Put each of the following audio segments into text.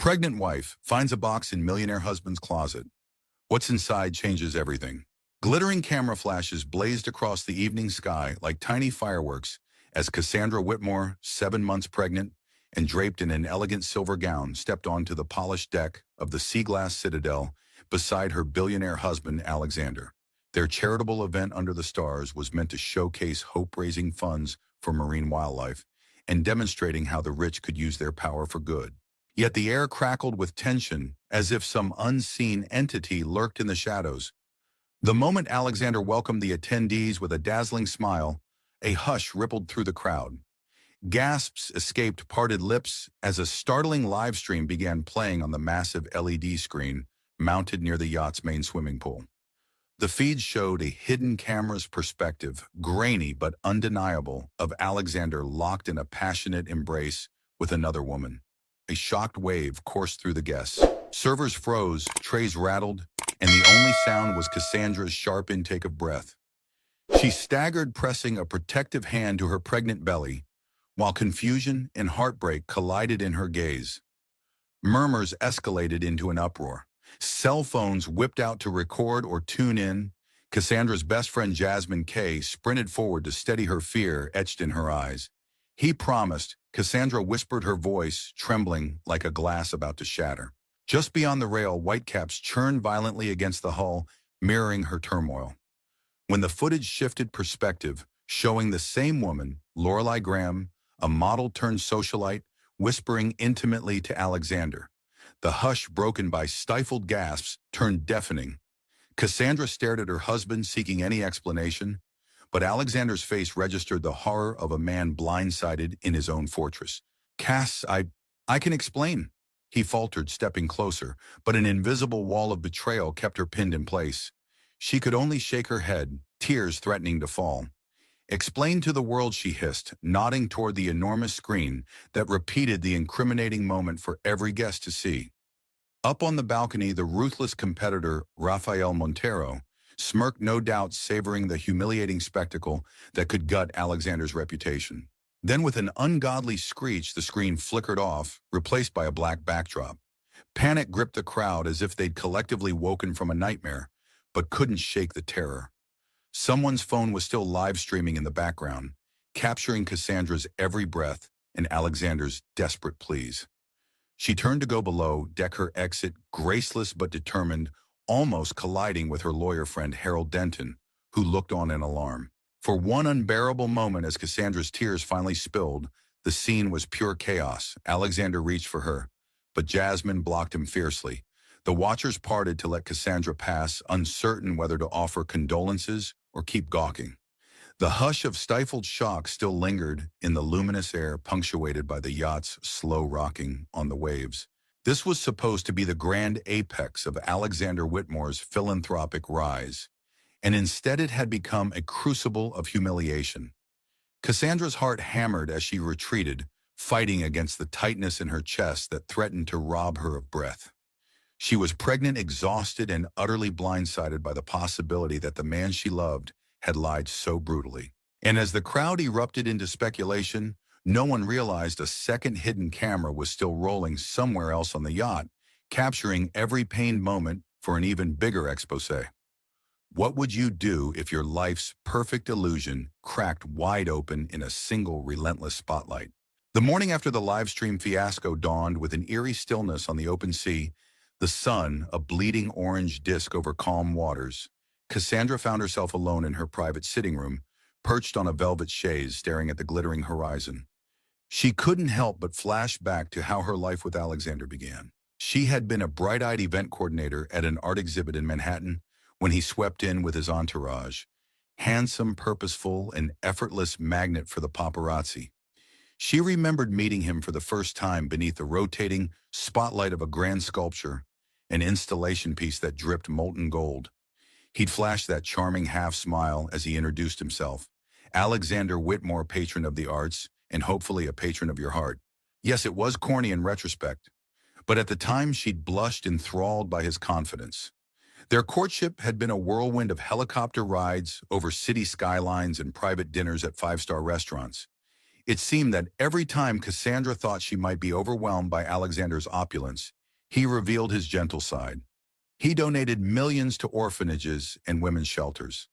Pregnant wife finds a box in millionaire husband's closet. What's inside changes everything. Glittering camera flashes blazed across the evening sky like tiny fireworks as Cassandra Whitmore, 7 months pregnant and draped in an elegant silver gown, stepped onto the polished deck of the sea-glass Citadel beside her billionaire husband, Alexander. Their charitable event under the stars was meant to showcase hope-raising funds for marine wildlife and demonstrating how the rich could use their power for good. Yet the air crackled with tension, as if some unseen entity lurked in the shadows. The moment Alexander welcomed the attendees with a dazzling smile, a hush rippled through the crowd. Gasps escaped parted lips as a startling live stream began playing on the massive LED screen mounted near the yacht's main swimming pool. The feed showed a hidden camera's perspective, grainy but undeniable, of Alexander locked in a passionate embrace with another woman. A shocked wave coursed through the guests. Servers froze, trays rattled, and the only sound was Cassandra's sharp intake of breath. She staggered, pressing a protective hand to her pregnant belly, while confusion and heartbreak collided in her gaze. Murmurs escalated into an uproar. Cell phones whipped out to record or tune in. Cassandra's best friend Jasmine Kay sprinted forward to steady her fear etched in her eyes. "He promised," Cassandra whispered, her voice trembling like a glass about to shatter. Just beyond the rail, whitecaps churned violently against the hull, mirroring her turmoil. When the footage shifted perspective, showing the same woman, Lorelei Graham, a model-turned-socialite, whispering intimately to Alexander. The hush, broken by stifled gasps, turned deafening. Cassandra stared at her husband, seeking any explanation, but Alexander's face registered the horror of a man blindsided in his own fortress. "Cass, I can explain," he faltered, stepping closer, but an invisible wall of betrayal kept her pinned in place. She could only shake her head, tears threatening to fall. "Explain to the world," she hissed, nodding toward the enormous screen that repeated the incriminating moment for every guest to see. Up on the balcony, the ruthless competitor, Rafael Montero, smirked, no doubt savoring the humiliating spectacle that could gut Alexander's reputation. Then with an ungodly screech, the screen flickered off, replaced by a black backdrop. Panic gripped the crowd as if they'd collectively woken from a nightmare, but couldn't shake the terror. Someone's phone was still live streaming in the background, capturing Cassandra's every breath and Alexander's desperate pleas. She turned to go below, deck her exit, graceless but determined, almost colliding with her lawyer friend Harold Denton, who looked on in alarm. For one unbearable moment, as Cassandra's tears finally spilled, the scene was pure chaos. Alexander reached for her, but Jasmine blocked him fiercely. The watchers parted to let Cassandra pass, uncertain whether to offer condolences or keep gawking. The hush of stifled shock still lingered in the luminous air, punctuated by the yacht's slow rocking on the waves. This was supposed to be the grand apex of Alexander Whitmore's philanthropic rise, and instead it had become a crucible of humiliation. Cassandra's heart hammered as she retreated, fighting against the tightness in her chest that threatened to rob her of breath. She was pregnant, exhausted, and utterly blindsided by the possibility that the man she loved had lied so brutally. And as the crowd erupted into speculation, no one realized a second hidden camera was still rolling somewhere else on the yacht, capturing every pained moment for an even bigger exposé. What would you do if your life's perfect illusion cracked wide open in a single relentless spotlight? The morning after the livestream fiasco dawned with an eerie stillness on the open sea, the sun a bleeding orange disk over calm waters. Cassandra found herself alone in her private sitting room, perched on a velvet chaise, staring at the glittering horizon. She couldn't help but flash back to how her life with Alexander began. She had been a bright-eyed event coordinator at an art exhibit in Manhattan when he swept in with his entourage, handsome, purposeful, and effortless magnet for the paparazzi. She remembered meeting him for the first time beneath the rotating spotlight of a grand sculpture, an installation piece that dripped molten gold. He'd flashed that charming half-smile as he introduced himself. "Alexander Whitmore, patron of the arts, and hopefully a patron of your heart." Yes, it was corny in retrospect, but at the time she'd blushed, enthralled by his confidence. Their courtship had been a whirlwind of helicopter rides over city skylines and private dinners at five-star restaurants. It seemed that every time Cassandra thought she might be overwhelmed by Alexander's opulence, He revealed his gentle side. He donated millions to orphanages and women's shelters.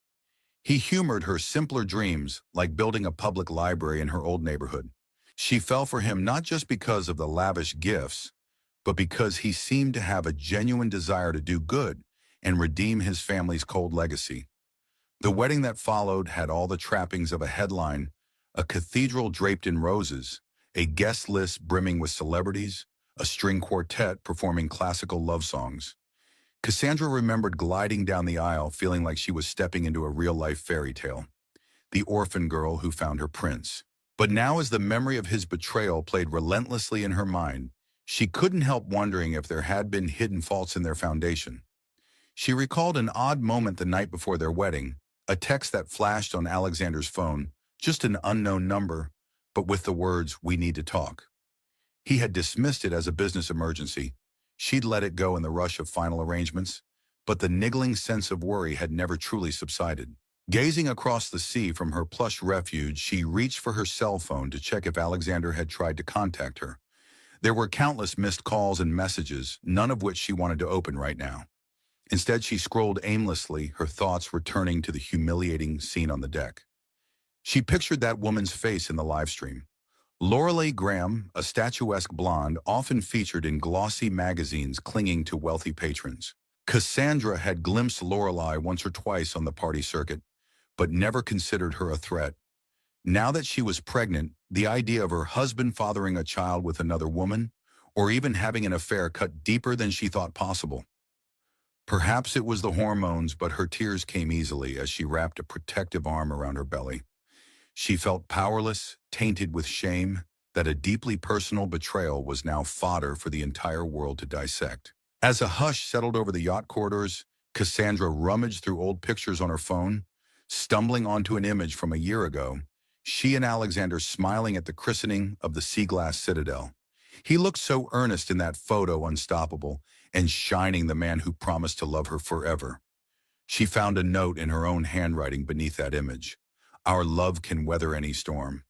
He humored her simpler dreams, like building a public library in her old neighborhood. She fell for him not just because of the lavish gifts, but because he seemed to have a genuine desire to do good and redeem his family's cold legacy. The wedding that followed had all the trappings of a headline: a cathedral draped in roses, a guest list brimming with celebrities, a string quartet performing classical love songs. Cassandra remembered gliding down the aisle feeling like she was stepping into a real-life fairy tale, the orphan girl who found her prince. But now, as the memory of his betrayal played relentlessly in her mind, she couldn't help wondering if there had been hidden faults in their foundation. She recalled an odd moment the night before their wedding, a text that flashed on Alexander's phone, just an unknown number, but with the words, "We need to talk." He had dismissed it as a business emergency. She'd let it go in the rush of final arrangements, but the niggling sense of worry had never truly subsided. Gazing across the sea from her plush refuge, she reached for her cell phone to check if Alexander had tried to contact her. There were countless missed calls and messages, none of which she wanted to open right now. Instead, she scrolled aimlessly, her thoughts returning to the humiliating scene on the deck. She pictured that woman's face in the live stream. Lorelei Graham, a statuesque blonde, often featured in glossy magazines clinging to wealthy patrons. Cassandra had glimpsed Lorelei once or twice on the party circuit, but never considered her a threat. Now that she was pregnant, the idea of her husband fathering a child with another woman, or even having an affair, cut deeper than she thought possible. Perhaps it was the hormones, but her tears came easily as she wrapped a protective arm around her belly. She felt powerless, tainted with shame, that a deeply personal betrayal was now fodder for the entire world to dissect. As a hush settled over the yacht corridors, Cassandra rummaged through old pictures on her phone, stumbling onto an image from a year ago, she and Alexander smiling at the christening of the sea glass citadel. He looked so earnest in that photo, unstoppable, and shining, the man who promised to love her forever. She found a note in her own handwriting beneath that image. "Our love can weather any storm."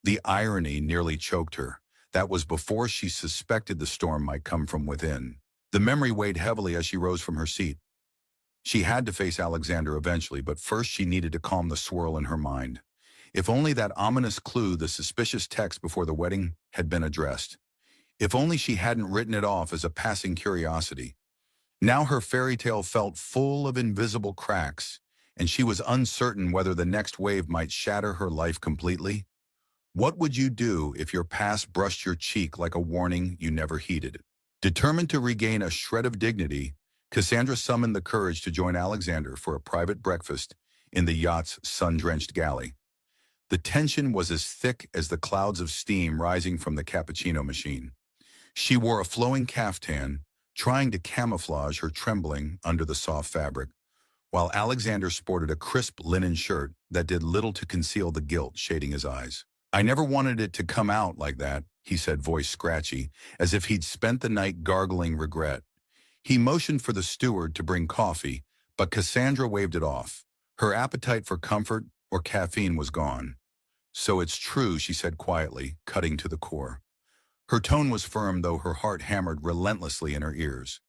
The irony nearly choked her. That was before she suspected the storm might come from within. The memory weighed heavily as she rose from her seat. She had to face Alexander eventually, but first she needed to calm the swirl in her mind. If only that ominous clue, the suspicious text before the wedding, had been addressed. If only she hadn't written it off as a passing curiosity. Now her fairy tale felt full of invisible cracks, and she was uncertain whether the next wave might shatter her life completely. What would you do if your past brushed your cheek like a warning you never heeded? Determined to regain a shred of dignity, Cassandra summoned the courage to join Alexander for a private breakfast in the yacht's sun-drenched galley. The tension was as thick as the clouds of steam rising from the cappuccino machine. She wore a flowing caftan, trying to camouflage her trembling under the soft fabric, while Alexander sported a crisp linen shirt that did little to conceal the guilt shading his eyes. "I never wanted it to come out like that," he said, voice scratchy, as if he'd spent the night gargling regret. He motioned for the steward to bring coffee, but Cassandra waved it off. Her appetite for comfort or caffeine was gone. "So it's true," she said quietly, cutting to the core. Her tone was firm, though her heart hammered relentlessly in her ears.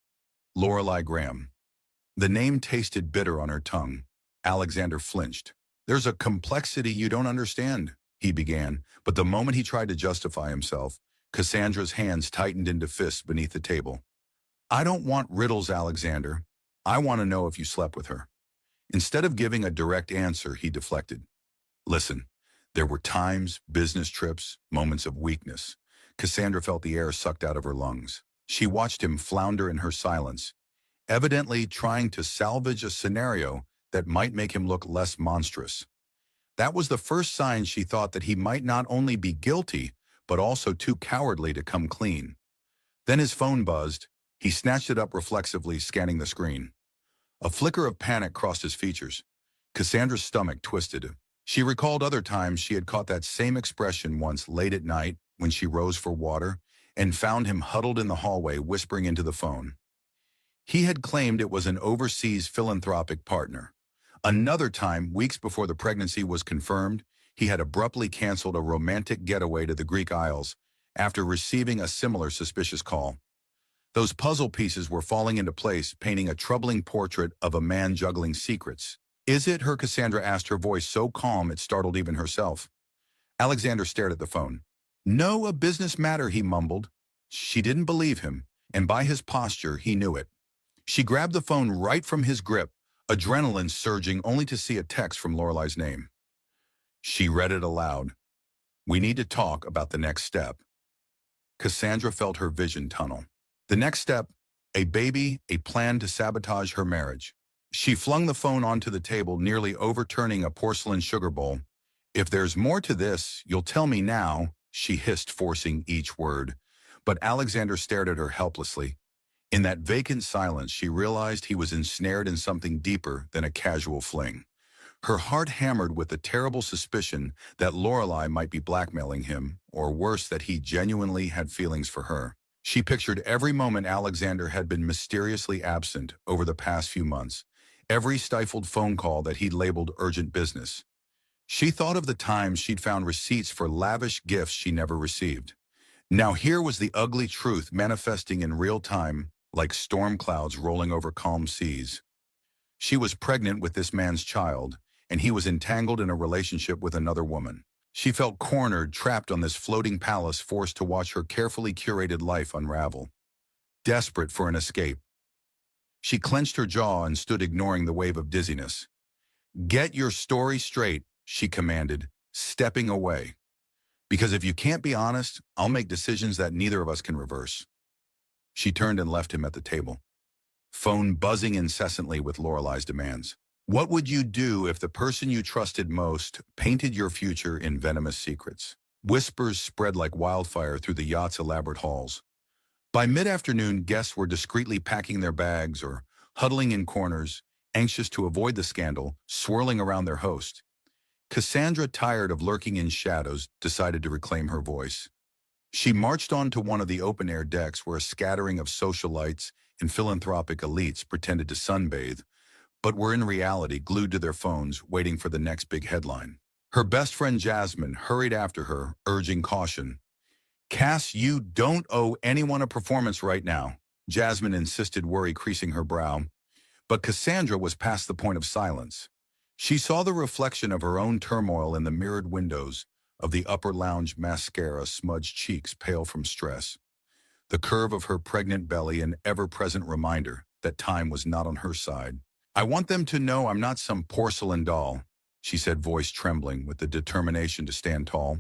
Lorelei Graham. The name tasted bitter on her tongue. Alexander flinched. "There's a complexity you don't understand," he began, but the moment he tried to justify himself, Cassandra's hands tightened into fists beneath the table. "I don't want riddles, Alexander. I want to know if you slept with her." Instead of giving a direct answer, he deflected. "Listen, there were times, business trips, moments of weakness." Cassandra felt the air sucked out of her lungs. She watched him flounder in her silence, evidently trying to salvage a scenario that might make him look less monstrous. That was the first sign she thought that he might not only be guilty, but also too cowardly to come clean. Then his phone buzzed. He snatched it up reflexively, scanning the screen. A flicker of panic crossed his features. Cassandra's stomach twisted. She recalled other times she had caught that same expression once late at night when she rose for water and found him huddled in the hallway whispering into the phone. He had claimed it was an overseas philanthropic partner. Another time, weeks before the pregnancy was confirmed, he had abruptly canceled a romantic getaway to the Greek Isles after receiving a similar suspicious call. Those puzzle pieces were falling into place, painting a troubling portrait of a man juggling secrets. Is it her? Cassandra asked, her voice so calm it startled even herself. Alexander stared at the phone. No, a business matter, he mumbled. She didn't believe him, and by his posture, he knew it. She grabbed the phone right from his grip, adrenaline surging only to see a text from Lorelei's name. She read it aloud. We need to talk about the next step. Cassandra felt her vision tunnel. The next step, a baby, a plan to sabotage her marriage. She flung the phone onto the table, nearly overturning a porcelain sugar bowl. If there's more to this, you'll tell me now, she hissed, forcing each word. But Alexander stared at her helplessly. In that vacant silence, she realized he was ensnared in something deeper than a casual fling. Her heart hammered with the terrible suspicion that Lorelei might be blackmailing him, or worse, that he genuinely had feelings for her. She pictured every moment Alexander had been mysteriously absent over the past few months, every stifled phone call that he'd labeled urgent business. She thought of the times she'd found receipts for lavish gifts she never received. Now here was the ugly truth manifesting in real time, like storm clouds rolling over calm seas. She was pregnant with this man's child, and he was entangled in a relationship with another woman. She felt cornered, trapped on this floating palace, forced to watch her carefully curated life unravel. Desperate for an escape, she clenched her jaw and stood, ignoring the wave of dizziness. Get your story straight, she commanded, stepping away. Because if you can't be honest, I'll make decisions that neither of us can reverse. She turned and left him at the table, phone buzzing incessantly with Lorelei's demands. What would you do if the person you trusted most painted your future in venomous secrets? Whispers spread like wildfire through the yacht's elaborate halls. By mid-afternoon, guests were discreetly packing their bags or huddling in corners, anxious to avoid the scandal swirling around their host. Cassandra, tired of lurking in shadows, decided to reclaim her voice. She marched onto one of the open-air decks where a scattering of socialites and philanthropic elites pretended to sunbathe, but were in reality glued to their phones, waiting for the next big headline. Her best friend Jasmine hurried after her, urging caution. Cass, you don't owe anyone a performance right now, Jasmine insisted, worry creasing her brow. But Cassandra was past the point of silence. She saw the reflection of her own turmoil in the mirrored windows of the upper lounge, mascara smudged cheeks pale from stress. The curve of her pregnant belly, an ever-present reminder that time was not on her side. I want them to know I'm not some porcelain doll, she said, voice trembling with the determination to stand tall.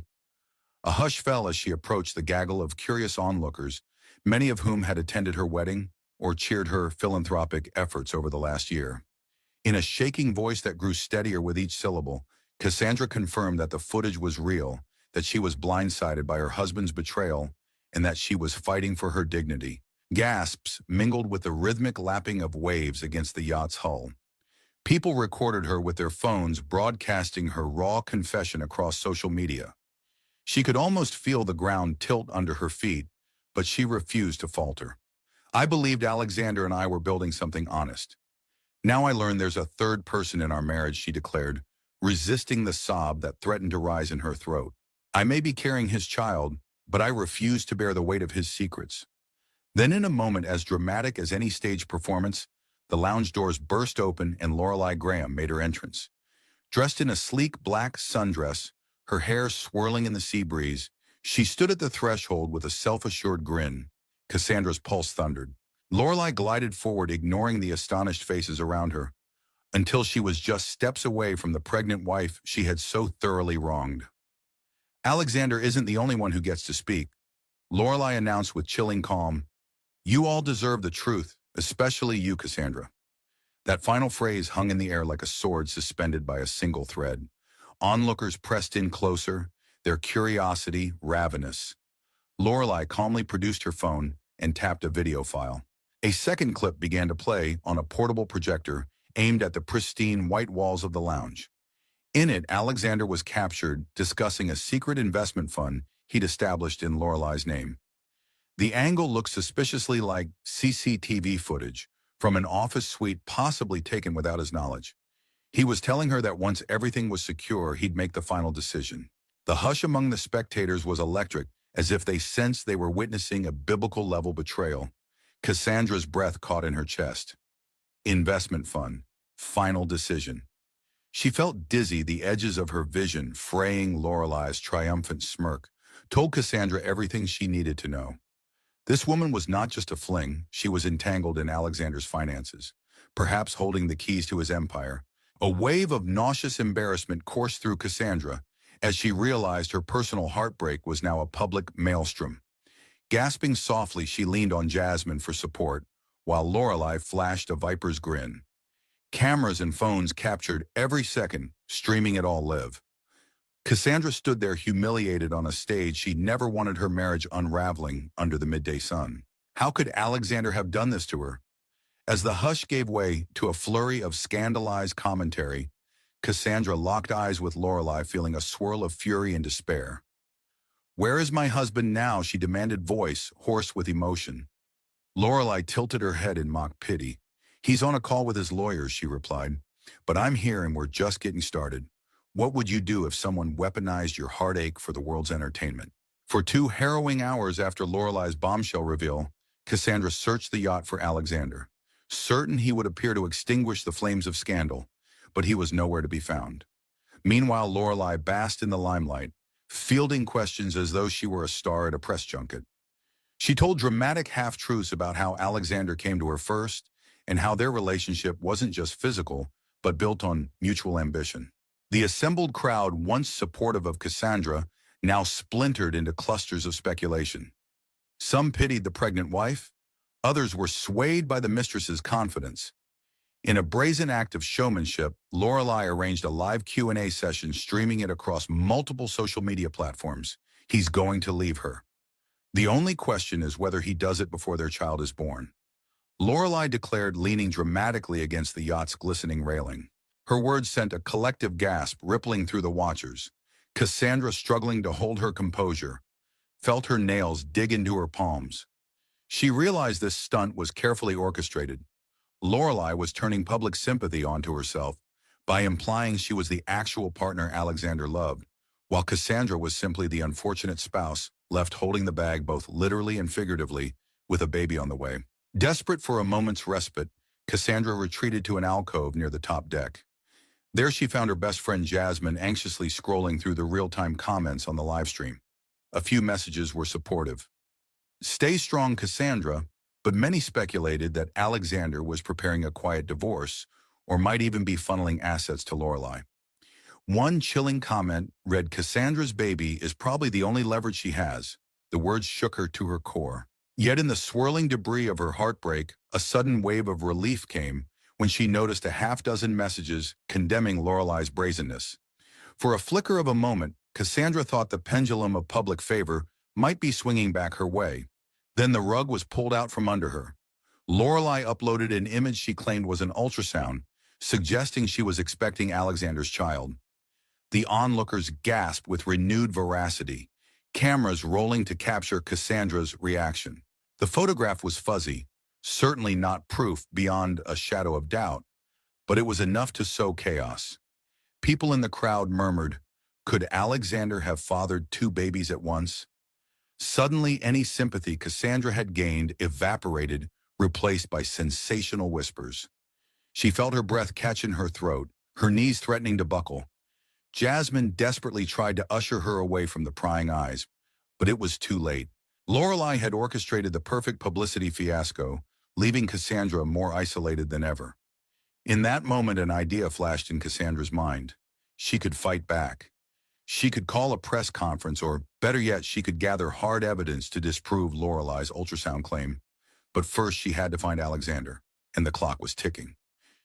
A hush fell as she approached the gaggle of curious onlookers, many of whom had attended her wedding or cheered her philanthropic efforts over the last year. In a shaking voice that grew steadier with each syllable, Cassandra confirmed that the footage was real, that she was blindsided by her husband's betrayal, and that she was fighting for her dignity. Gasps mingled with the rhythmic lapping of waves against the yacht's hull. People recorded her with their phones, broadcasting her raw confession across social media. She could almost feel the ground tilt under her feet, but she refused to falter. I believed Alexander and I were building something honest. Now I learn there's a third person in our marriage, she declared, resisting the sob that threatened to rise in her throat. I may be carrying his child, but I refuse to bear the weight of his secrets. Then, in a moment as dramatic as any stage performance, the lounge doors burst open and Lorelei Graham made her entrance. Dressed in a sleek black sundress, her hair swirling in the sea breeze, she stood at the threshold with a self-assured grin. Cassandra's pulse thundered. Lorelei glided forward, ignoring the astonished faces around her, until she was just steps away from the pregnant wife she had so thoroughly wronged. Alexander isn't the only one who gets to speak, Lorelei announced with chilling calm. You all deserve the truth, especially you, Cassandra. That final phrase hung in the air like a sword suspended by a single thread. Onlookers pressed in closer, their curiosity ravenous. Lorelei calmly produced her phone and tapped a video file. A second clip began to play on a portable projector aimed at the pristine white walls of the lounge. In it, Alexander was captured discussing a secret investment fund he'd established in Lorelei's name. The angle looked suspiciously like CCTV footage from an office suite, possibly taken without his knowledge. He was telling her that once everything was secure, he'd make the final decision. The hush among the spectators was electric, as if they sensed they were witnessing a biblical-level betrayal. Cassandra's breath caught in her chest. Investment fund. Final decision. She felt dizzy, the edges of her vision, fraying. Lorelei's triumphant smirk told Cassandra everything she needed to know. This woman was not just a fling, she was entangled in Alexander's finances, perhaps holding the keys to his empire. A wave of nauseous embarrassment coursed through Cassandra as she realized her personal heartbreak was now a public maelstrom. Gasping softly, she leaned on Jasmine for support, while Lorelei flashed a viper's grin. Cameras and phones captured every second, streaming it all live. Cassandra stood there humiliated on a stage she never wanted, her marriage unraveling under the midday sun. How could Alexander have done this to her? As the hush gave way to a flurry of scandalized commentary, Cassandra locked eyes with Lorelei, feeling a swirl of fury and despair. "Where is my husband now?" she demanded, voice hoarse with emotion. Lorelei tilted her head in mock pity. "He's on a call with his lawyers," she replied. "But I'm here and we're just getting started. What would you do if someone weaponized your heartache for the world's entertainment?" For 2 harrowing hours after Lorelei's bombshell reveal, Cassandra searched the yacht for Alexander, certain he would appear to extinguish the flames of scandal, but he was nowhere to be found. Meanwhile, Lorelei basked in the limelight, fielding questions as though she were a star at a press junket. She told dramatic half-truths about how Alexander came to her first and how their relationship wasn't just physical, but built on mutual ambition. The assembled crowd, once supportive of Cassandra, now splintered into clusters of speculation. Some pitied the pregnant wife, others were swayed by the mistress's confidence. In a brazen act of showmanship, Lorelei arranged a live Q&A session, streaming it across multiple social media platforms. He's going to leave her. The only question is whether he does it before their child is born. Lorelei declared, leaning dramatically against the yacht's glistening railing. Her words sent a collective gasp rippling through the watchers. Cassandra, struggling to hold her composure, felt her nails dig into her palms. She realized this stunt was carefully orchestrated. Lorelei was turning public sympathy onto herself by implying she was the actual partner Alexander loved, while Cassandra was simply the unfortunate spouse left holding the bag both literally and figuratively, with a baby on the way. Desperate for a moment's respite, Cassandra retreated to an alcove near the top deck. There she found her best friend Jasmine anxiously scrolling through the real-time comments on the livestream. A few messages were supportive. "Stay strong, Cassandra," but many speculated that Alexander was preparing a quiet divorce or might even be funneling assets to Lorelei. One chilling comment read, "Cassandra's baby is probably the only leverage she has." The words shook her to her core. Yet in the swirling debris of her heartbreak, a sudden wave of relief came when she noticed a half-dozen messages condemning Lorelei's brazenness. For a flicker of a moment, Cassandra thought the pendulum of public favor might be swinging back her way. Then the rug was pulled out from under her. Lorelei uploaded an image she claimed was an ultrasound, suggesting she was expecting Alexander's child. The onlookers gasped with renewed veracity, cameras rolling to capture Cassandra's reaction. The photograph was fuzzy, certainly not proof beyond a shadow of doubt, but it was enough to sow chaos. People in the crowd murmured, "Could Alexander have fathered 2 babies at once?" Suddenly, any sympathy Cassandra had gained evaporated, replaced by sensational whispers. She felt her breath catch in her throat, her knees threatening to buckle. Jasmine desperately tried to usher her away from the prying eyes, but it was too late. Lorelei had orchestrated the perfect publicity fiasco, leaving Cassandra more isolated than ever. In that moment, an idea flashed in Cassandra's mind. She could fight back. She could call a press conference, or better yet, she could gather hard evidence to disprove Lorelei's ultrasound claim. But first, she had to find Alexander, and the clock was ticking.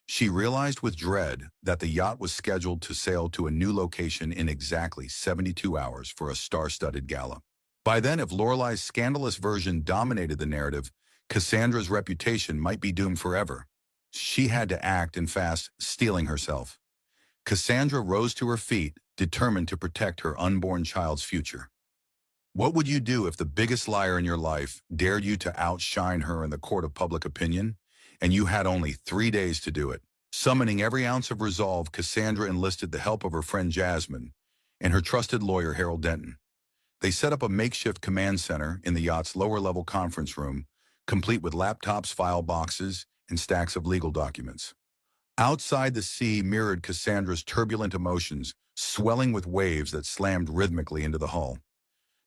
She realized with dread that the yacht was scheduled to sail to a new location in exactly 72 hours for a star-studded gala. By then, if Lorelei's scandalous version dominated the narrative, Cassandra's reputation might be doomed forever. She had to act and fast, steeling herself. Cassandra rose to her feet, determined to protect her unborn child's future. What would you do if the biggest liar in your life dared you to outshine her in the court of public opinion, and you had only 3 days to do it? Summoning every ounce of resolve, Cassandra enlisted the help of her friend Jasmine and her trusted lawyer Harold Denton. They set up a makeshift command center in the yacht's lower-level conference room, complete with laptops, file boxes, and stacks of legal documents. Outside, the sea mirrored Cassandra's turbulent emotions, swelling with waves that slammed rhythmically into the hull.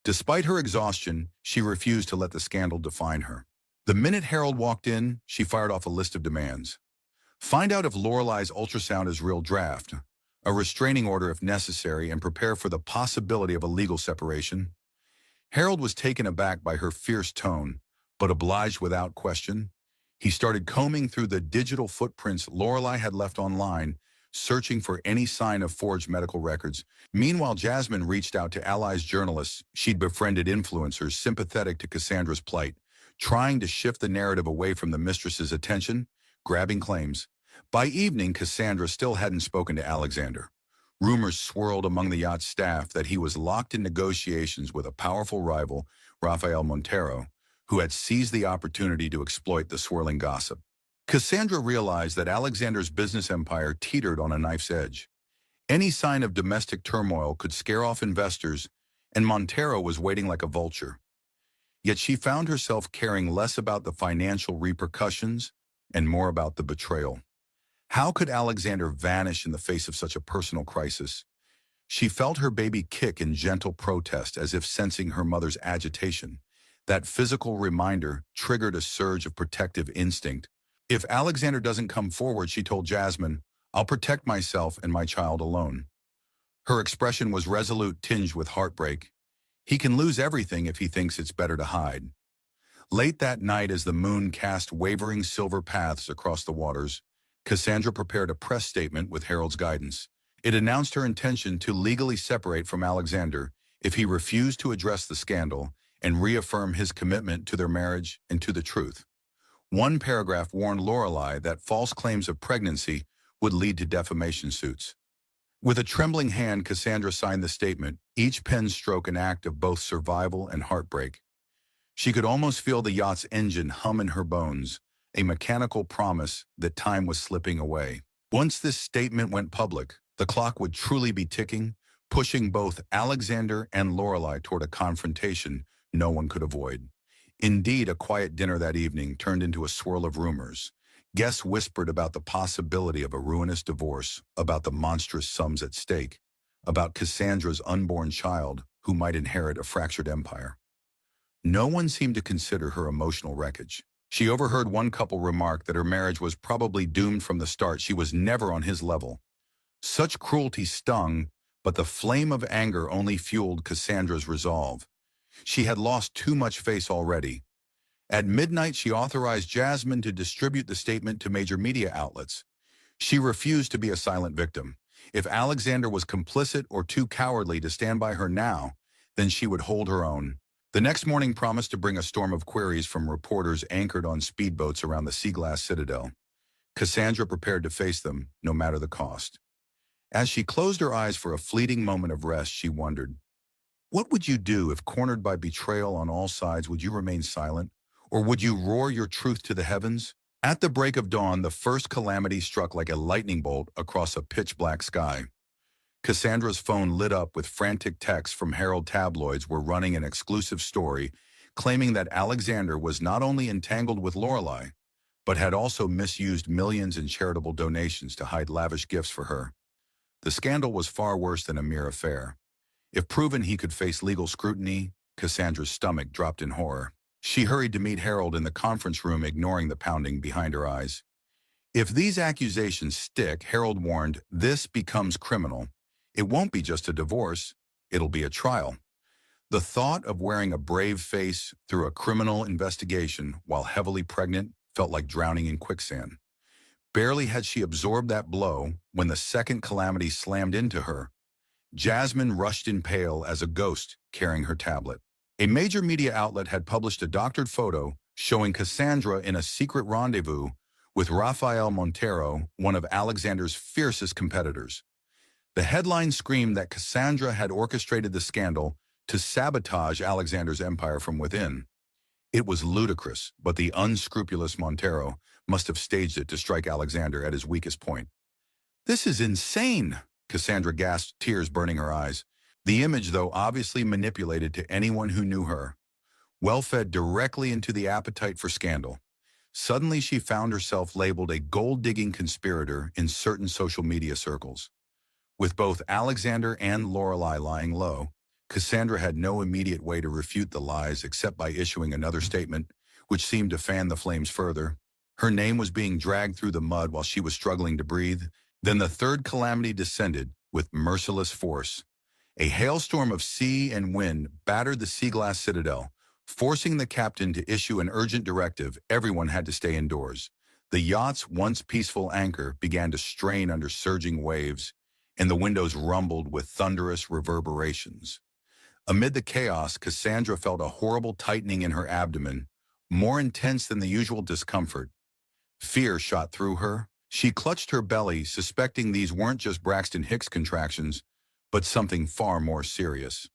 Despite her exhaustion, she refused to let the scandal define her. The minute Harold walked in, she fired off a list of demands. Find out if Lorelei's ultrasound is real draft, a restraining order if necessary, and prepare for the possibility of a legal separation. Harold was taken aback by her fierce tone, but obliged without question. He started combing through the digital footprints Lorelei had left online, searching for any sign of forged medical records. Meanwhile, Jasmine reached out to allies journalists she'd befriended, influencers sympathetic to Cassandra's plight, trying to shift the narrative away from the mistress's attention, grabbing claims. By evening, Cassandra still hadn't spoken to Alexander. Rumors swirled among the yacht's staff that he was locked in negotiations with a powerful rival, Rafael Montero, who had seized the opportunity to exploit the swirling gossip. Cassandra realized that Alexander's business empire teetered on a knife's edge. Any sign of domestic turmoil could scare off investors, and Montero was waiting like a vulture. Yet she found herself caring less about the financial repercussions and more about the betrayal. How could Alexander vanish in the face of such a personal crisis? She felt her baby kick in gentle protest, as if sensing her mother's agitation. That physical reminder triggered a surge of protective instinct. If Alexander doesn't come forward, she told Jasmine, I'll protect myself and my child alone. Her expression was resolute, tinged with heartbreak. He can lose everything if he thinks it's better to hide. Late that night, as the moon cast wavering silver paths across the waters, Cassandra prepared a press statement with Harold's guidance. It announced her intention to legally separate from Alexander if he refused to address the scandal and reaffirm his commitment to their marriage and to the truth. One paragraph warned Lorelei that false claims of pregnancy would lead to defamation suits. With a trembling hand, Cassandra signed the statement, each pen stroke an act of both survival and heartbreak. She could almost feel the yacht's engine hum in her bones, a mechanical promise that time was slipping away. Once this statement went public, the clock would truly be ticking, pushing both Alexander and Lorelei toward a confrontation no one could avoid. Indeed, a quiet dinner that evening turned into a swirl of rumors. Guests whispered about the possibility of a ruinous divorce, about the monstrous sums at stake, about Cassandra's unborn child who might inherit a fractured empire. No one seemed to consider her emotional wreckage. She overheard one couple remark that her marriage was probably doomed from the start. She was never on his level. Such cruelty stung, but the flame of anger only fueled Cassandra's resolve. She had lost too much face already. At midnight, she authorized Jasmine to distribute the statement to major media outlets. She refused to be a silent victim. If Alexander was complicit or too cowardly to stand by her now, then she would hold her own. The next morning promised to bring a storm of queries from reporters anchored on speedboats around the sea-glass citadel. Cassandra prepared to face them, no matter the cost. As she closed her eyes for a fleeting moment of rest, she wondered, what would you do if cornered by betrayal on all sides? Would you remain silent? Or would you roar your truth to the heavens? At the break of dawn, the first calamity struck like a lightning bolt across a pitch-black sky. Cassandra's phone lit up with frantic texts from Herald tabloids were running an exclusive story claiming that Alexander was not only entangled with Lorelei, but had also misused millions in charitable donations to hide lavish gifts for her. The scandal was far worse than a mere affair. If proven, he could face legal scrutiny. Cassandra's stomach dropped in horror. She hurried to meet Harold in the conference room, ignoring the pounding behind her eyes. If these accusations stick, Harold warned, this becomes criminal. It won't be just a divorce, it'll be a trial. The thought of wearing a brave face through a criminal investigation while heavily pregnant felt like drowning in quicksand. Barely had she absorbed that blow when the second calamity slammed into her. Jasmine rushed in pale as a ghost carrying her tablet. A major media outlet had published a doctored photo showing Cassandra in a secret rendezvous with Rafael Montero, one of Alexander's fiercest competitors. The headline screamed that Cassandra had orchestrated the scandal to sabotage Alexander's empire from within. It was ludicrous, but the unscrupulous Montero must have staged it to strike Alexander at his weakest point. This is insane, Cassandra gasped, tears burning her eyes. The image, though obviously manipulated to anyone who knew her, well fed directly into the appetite for scandal. Suddenly she found herself labeled a gold-digging conspirator in certain social media circles. With both Alexander and Lorelei lying low, Cassandra had no immediate way to refute the lies except by issuing another statement, which seemed to fan the flames further. Her name was being dragged through the mud while she was struggling to breathe. Then the third calamity descended with merciless force. A hailstorm of sea and wind battered the Sea Glass Citadel, forcing the captain to issue an urgent directive: everyone had to stay indoors. The yacht's once peaceful anchor began to strain under surging waves, and the windows rumbled with thunderous reverberations. Amid the chaos, Cassandra felt a horrible tightening in her abdomen, more intense than the usual discomfort. Fear shot through her. She clutched her belly, suspecting these weren't just Braxton Hicks contractions, but something far more serious.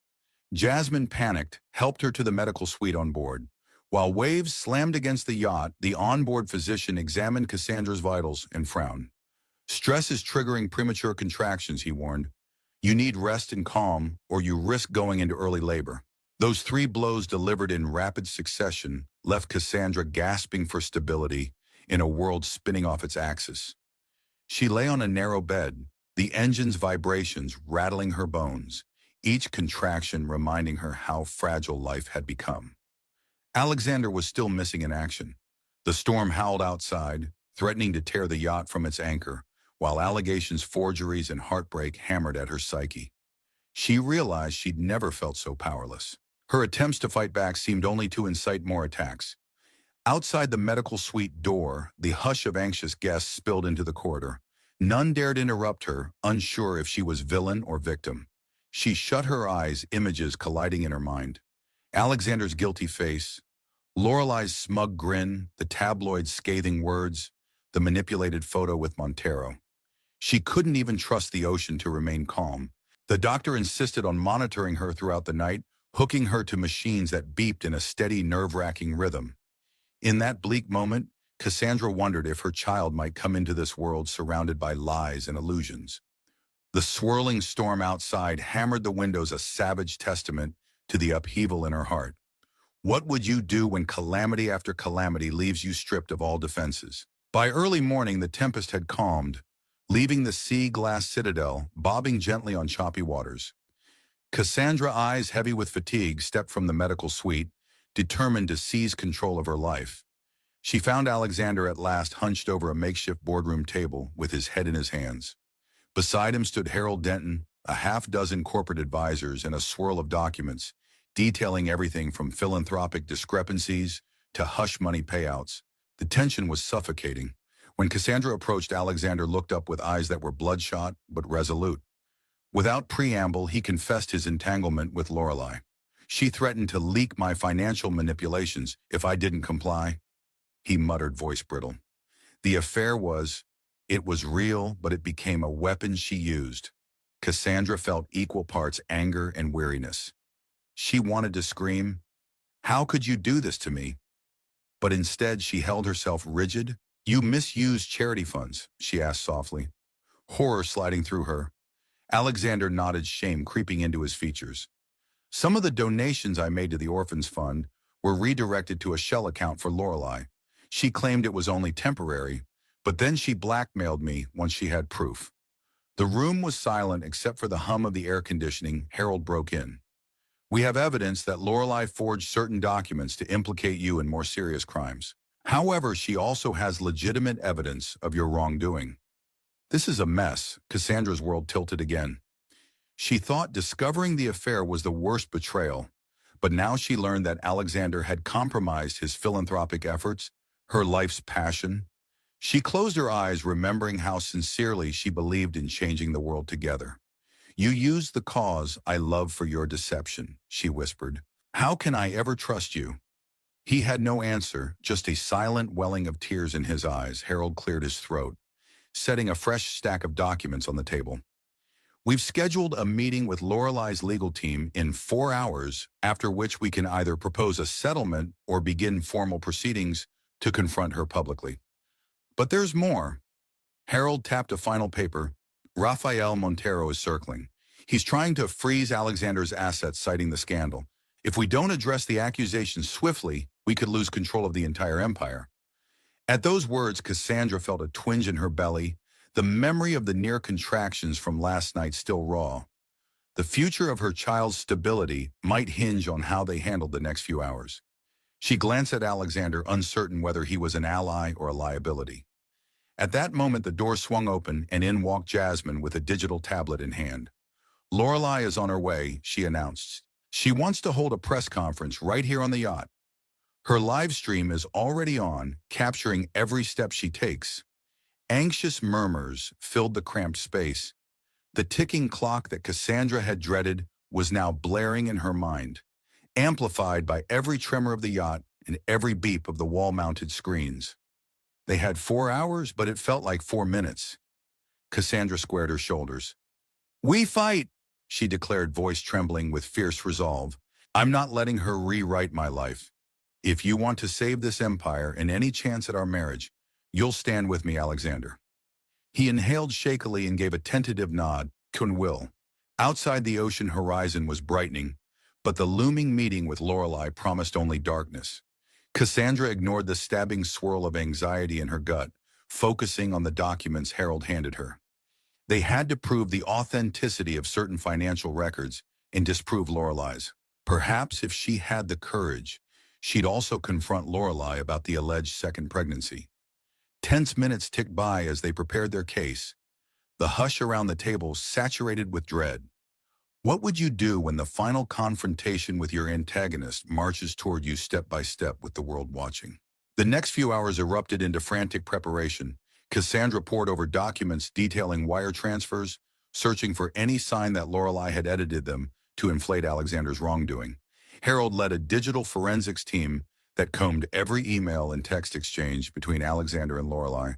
Jasmine panicked, helped her to the medical suite on board. While waves slammed against the yacht, the onboard physician examined Cassandra's vitals and frowned. "Stress is triggering premature contractions," he warned. "You need rest and calm, or you risk going into early labor." Those three blows delivered in rapid succession left Cassandra gasping for stability in a world spinning off its axis. She lay on a narrow bed, the engine's vibrations rattling her bones, each contraction reminding her how fragile life had become. Alexander was still missing in action. The storm howled outside, threatening to tear the yacht from its anchor, while allegations, forgeries, and heartbreak hammered at her psyche. She realized she'd never felt so powerless. Her attempts to fight back seemed only to incite more attacks. Outside the medical suite door, the hush of anxious guests spilled into the corridor. None dared interrupt her, unsure if she was villain or victim. She shut her eyes, images colliding in her mind. Alexander's guilty face, Lorelei's smug grin, the tabloid's scathing words, the manipulated photo with Montero. She couldn't even trust the ocean to remain calm. The doctor insisted on monitoring her throughout the night, hooking her to machines that beeped in a steady, nerve-wracking rhythm. In that bleak moment, Cassandra wondered if her child might come into this world surrounded by lies and illusions. The swirling storm outside hammered the windows, a savage testament to the upheaval in her heart. What would you do when calamity after calamity leaves you stripped of all defenses? By early morning, the tempest had calmed, leaving the Sea Glass Citadel bobbing gently on choppy waters. Cassandra, eyes heavy with fatigue, stepped from the medical suite, determined to seize control of her life. She found Alexander at last hunched over a makeshift boardroom table with his head in his hands. Beside him stood Harold Denton, a half-dozen corporate advisors, and a swirl of documents, detailing everything from philanthropic discrepancies to hush-money payouts. The tension was suffocating. When Cassandra approached, Alexander looked up with eyes that were bloodshot but resolute. Without preamble, he confessed his entanglement with Lorelei. "She threatened to leak my financial manipulations if I didn't comply," he muttered, voice brittle. The affair it was real, but it became a weapon she used. Cassandra felt equal parts anger and weariness. She wanted to scream, "How could you do this to me?" But instead she held herself rigid. "You misused charity funds," she asked softly, horror sliding through her. Alexander nodded, shame creeping into his features. "Some of the donations I made to the Orphans Fund were redirected to a shell account for Lorelei. She claimed it was only temporary, but then she blackmailed me once she had proof." The room was silent except for the hum of the air conditioning. Harold broke in. "We have evidence that Lorelei forged certain documents to implicate you in more serious crimes. However, she also has legitimate evidence of your wrongdoing." This is a mess. Cassandra's world tilted again. She thought discovering the affair was the worst betrayal, but now she learned that Alexander had compromised his philanthropic efforts, her life's passion. She closed her eyes, remembering how sincerely she believed in changing the world together. "You used the cause I love for your deception," she whispered. "How can I ever trust you?" He had no answer, just a silent welling of tears in his eyes. Harold cleared his throat, setting a fresh stack of documents on the table. "We've scheduled a meeting with Lorelei's legal team in 4 hours, after which we can either propose a settlement or begin formal proceedings to confront her publicly. But there's more." Harold tapped a final paper. "Rafael Montero is circling. He's trying to freeze Alexander's assets, citing the scandal. If we don't address the accusations swiftly, we could lose control of the entire empire. At those words, Cassandra felt a twinge in her belly, the memory of the near contractions from last night still raw. The future of her child's stability might hinge on how they handled the next few hours. She glanced at Alexander, uncertain whether he was an ally or a liability. At that moment, the door swung open, and in walked Jasmine with a digital tablet in hand. "Lorelei is on her way," she announced. "She wants to hold a press conference right here on the yacht. Her live stream is already on, capturing every step she takes." Anxious murmurs filled the cramped space. The ticking clock that Cassandra had dreaded was now blaring in her mind, amplified by every tremor of the yacht and every beep of the wall-mounted screens. They had 4 hours, but it felt like 4 minutes. Cassandra squared her shoulders. "We fight," she declared, voice trembling with fierce resolve. "I'm not letting her rewrite my life. If you want to save this empire and any chance at our marriage, you'll stand with me, Alexander." He inhaled shakily and gave a tentative nod. "Kun will." Outside, the ocean horizon was brightening, but the looming meeting with Lorelei promised only darkness. Cassandra ignored the stabbing swirl of anxiety in her gut, focusing on the documents Harold handed her. They had to prove the authenticity of certain financial records and disprove Lorelei's. Perhaps if she had the courage, she'd also confront Lorelei about the alleged second pregnancy. Tense minutes ticked by as they prepared their case, the hush around the table saturated with dread. What would you do when the final confrontation with your antagonist marches toward you step by step with the world watching? The next few hours erupted into frantic preparation. Cassandra pored over documents detailing wire transfers, searching for any sign that Lorelei had edited them to inflate Alexander's wrongdoing. Harold led a digital forensics team that combed every email and text exchange between Alexander and Lorelei,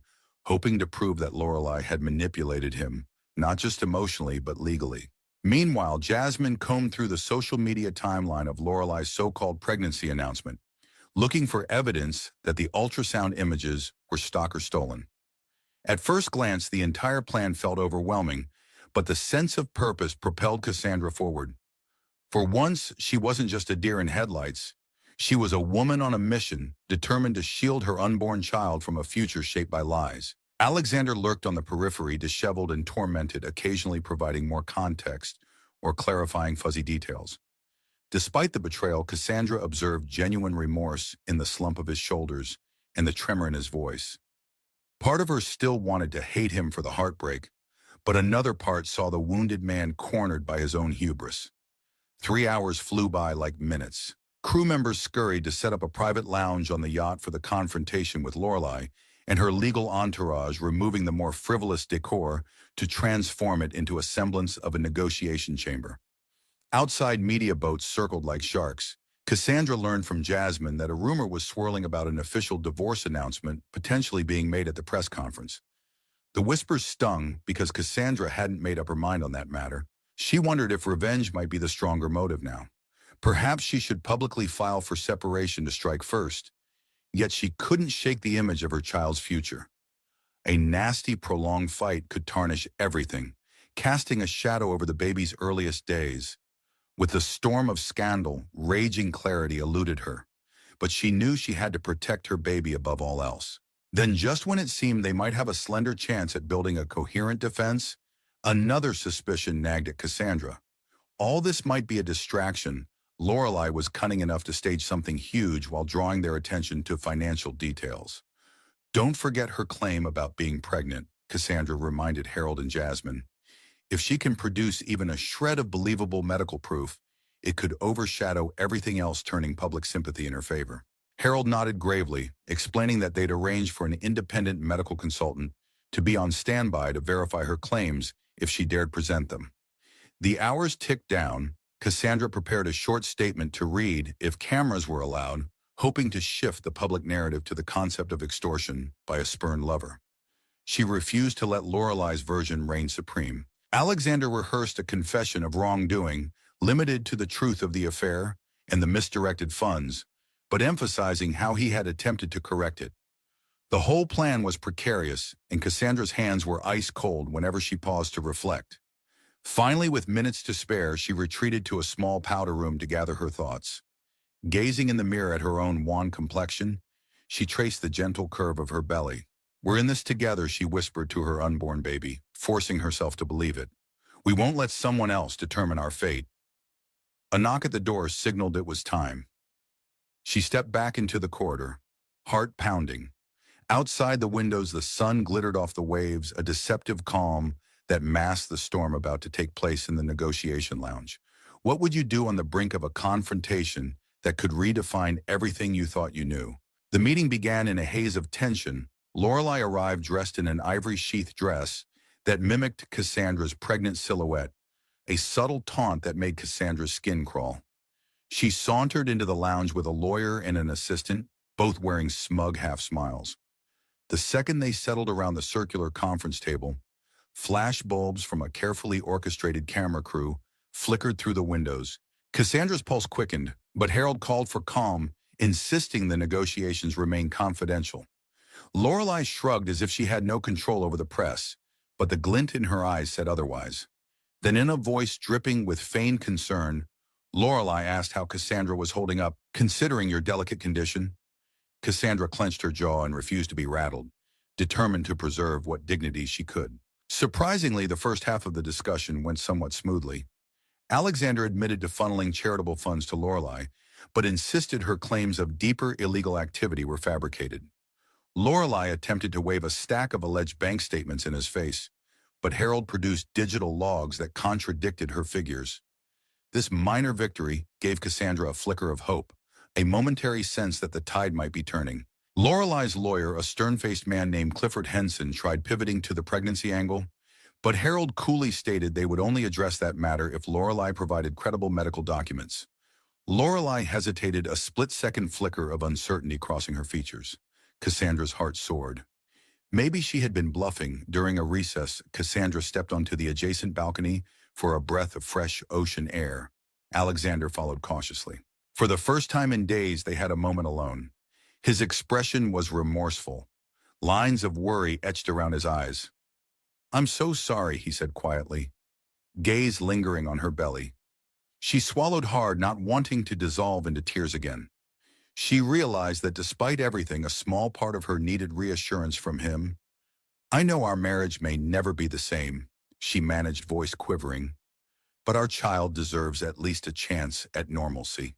hoping to prove that Lorelei had manipulated him, not just emotionally but legally. Meanwhile, Jasmine combed through the social media timeline of Lorelei's so-called pregnancy announcement, looking for evidence that the ultrasound images were stock or stolen. At first glance, the entire plan felt overwhelming, but the sense of purpose propelled Cassandra forward. For once, she wasn't just a deer in headlights. She was a woman on a mission, determined to shield her unborn child from a future shaped by lies. Alexander lurked on the periphery, disheveled and tormented, occasionally providing more context or clarifying fuzzy details. Despite the betrayal, Cassandra observed genuine remorse in the slump of his shoulders and the tremor in his voice. Part of her still wanted to hate him for the heartbreak, but another part saw the wounded man cornered by his own hubris. 3 hours flew by like minutes. Crew members scurried to set up a private lounge on the yacht for the confrontation with Lorelei, and her legal entourage removing the more frivolous decor to transform it into a semblance of a negotiation chamber. Outside, media boats circled like sharks. Cassandra learned from Jasmine that a rumor was swirling about an official divorce announcement potentially being made at the press conference. The whispers stung because Cassandra hadn't made up her mind on that matter. She wondered if revenge might be the stronger motive now. Perhaps she should publicly file for separation to strike first. Yet she couldn't shake the image of her child's future. A nasty, prolonged fight could tarnish everything, casting a shadow over the baby's earliest days. With the storm of scandal, raging clarity eluded her, but she knew she had to protect her baby above all else. Then, just when it seemed they might have a slender chance at building a coherent defense, another suspicion nagged at Cassandra. All this might be a distraction. Lorelei was cunning enough to stage something huge while drawing their attention to financial details. "Don't forget her claim about being pregnant," Cassandra reminded Harold and Jasmine. "If she can produce even a shred of believable medical proof, it could overshadow everything else, turning public sympathy in her favor." Harold nodded gravely, explaining that they'd arranged for an independent medical consultant to be on standby to verify her claims if she dared present them. The hours ticked down. Cassandra prepared a short statement to read if cameras were allowed, hoping to shift the public narrative to the concept of extortion by a spurned lover. She refused to let Lorelei's version reign supreme. Alexander rehearsed a confession of wrongdoing, limited to the truth of the affair and the misdirected funds, but emphasizing how he had attempted to correct it. The whole plan was precarious, and Cassandra's hands were ice cold whenever she paused to reflect. Finally, with minutes to spare, she retreated to a small powder room to gather her thoughts. Gazing in the mirror at her own wan complexion, she traced the gentle curve of her belly. "We're in this together," she whispered to her unborn baby, forcing herself to believe it. "We won't let someone else determine our fate." A knock at the door signaled it was time. She stepped back into the corridor, heart pounding. Outside the windows, the sun glittered off the waves, a deceptive calm that masked the storm about to take place in the negotiation lounge. What would you do on the brink of a confrontation that could redefine everything you thought you knew? The meeting began in a haze of tension. Lorelei arrived dressed in an ivory-sheathed dress that mimicked Cassandra's pregnant silhouette, a subtle taunt that made Cassandra's skin crawl. She sauntered into the lounge with a lawyer and an assistant, both wearing smug half-smiles. The second they settled around the circular conference table, flash bulbs from a carefully orchestrated camera crew flickered through the windows. Cassandra's pulse quickened, but Harold called for calm, insisting the negotiations remain confidential. Lorelei shrugged as if she had no control over the press, but the glint in her eyes said otherwise. Then in a voice dripping with feigned concern, Lorelei asked how Cassandra was holding up, "Considering your delicate condition." Cassandra clenched her jaw and refused to be rattled, determined to preserve what dignity she could. Surprisingly, the first half of the discussion went somewhat smoothly. Alexander admitted to funneling charitable funds to Lorelei, but insisted her claims of deeper illegal activity were fabricated. Lorelei attempted to wave a stack of alleged bank statements in his face, but Harold produced digital logs that contradicted her figures. This minor victory gave Cassandra a flicker of hope, a momentary sense that the tide might be turning. Lorelei's lawyer, a stern-faced man named Clifford Henson, tried pivoting to the pregnancy angle, but Harold coolly stated they would only address that matter if Lorelei provided credible medical documents. Lorelei hesitated, a split-second flicker of uncertainty crossing her features. Cassandra's heart soared. Maybe she had been bluffing. During a recess, Cassandra stepped onto the adjacent balcony for a breath of fresh ocean air. Alexander followed cautiously. For the first time in days, they had a moment alone. His expression was remorseful. Lines of worry etched around his eyes. "I'm so sorry," he said quietly, gaze lingering on her belly. She swallowed hard, not wanting to dissolve into tears again. She realized that despite everything, a small part of her needed reassurance from him. "I know our marriage may never be the same," she managed, voice quivering, "but our child deserves at least a chance at normalcy."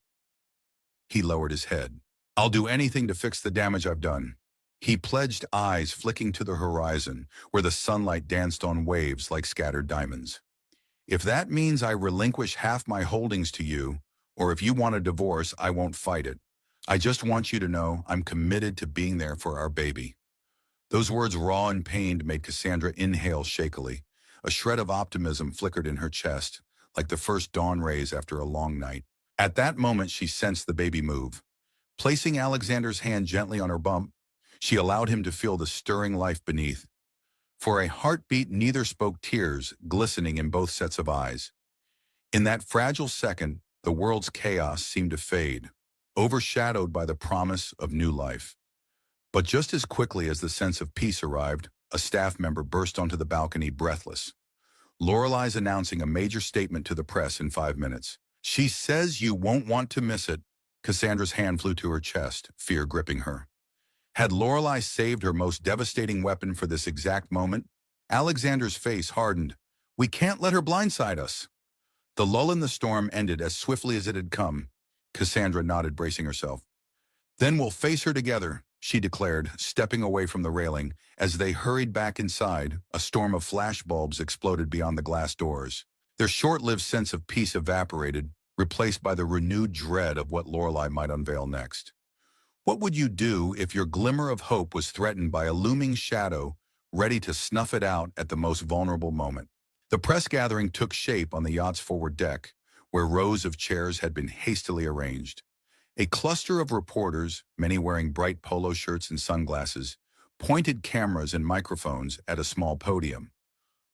He lowered his head. "I'll do anything to fix the damage I've done," he pledged, eyes flicking to the horizon, where the sunlight danced on waves like scattered diamonds. "If that means I relinquish half my holdings to you, or if you want a divorce, I won't fight it. I just want you to know I'm committed to being there for our baby." Those words, raw and pained, made Cassandra inhale shakily. A shred of optimism flickered in her chest, like the first dawn rays after a long night. At that moment, she sensed the baby move. Placing Alexander's hand gently on her bump, she allowed him to feel the stirring life beneath. For a heartbeat, neither spoke, tears glistening in both sets of eyes. In that fragile second, the world's chaos seemed to fade, overshadowed by the promise of new life. But just as quickly as the sense of peace arrived, a staff member burst onto the balcony, breathless. "Lorelei's announcing a major statement to the press in 5 minutes. She says you won't want to miss it." Cassandra's hand flew to her chest, fear gripping her. Had Lorelei saved her most devastating weapon for this exact moment? Alexander's face hardened. "We can't let her blindside us." The lull in the storm ended as swiftly as it had come. Cassandra nodded, bracing herself. "Then we'll face her together," she declared, stepping away from the railing. As they hurried back inside, a storm of flashbulbs exploded beyond the glass doors. Their short-lived sense of peace evaporated, replaced by the renewed dread of what Lorelei might unveil next. What would you do if your glimmer of hope was threatened by a looming shadow, ready to snuff it out at the most vulnerable moment? The press gathering took shape on the yacht's forward deck, where rows of chairs had been hastily arranged. A cluster of reporters, many wearing bright polo shirts and sunglasses, pointed cameras and microphones at a small podium.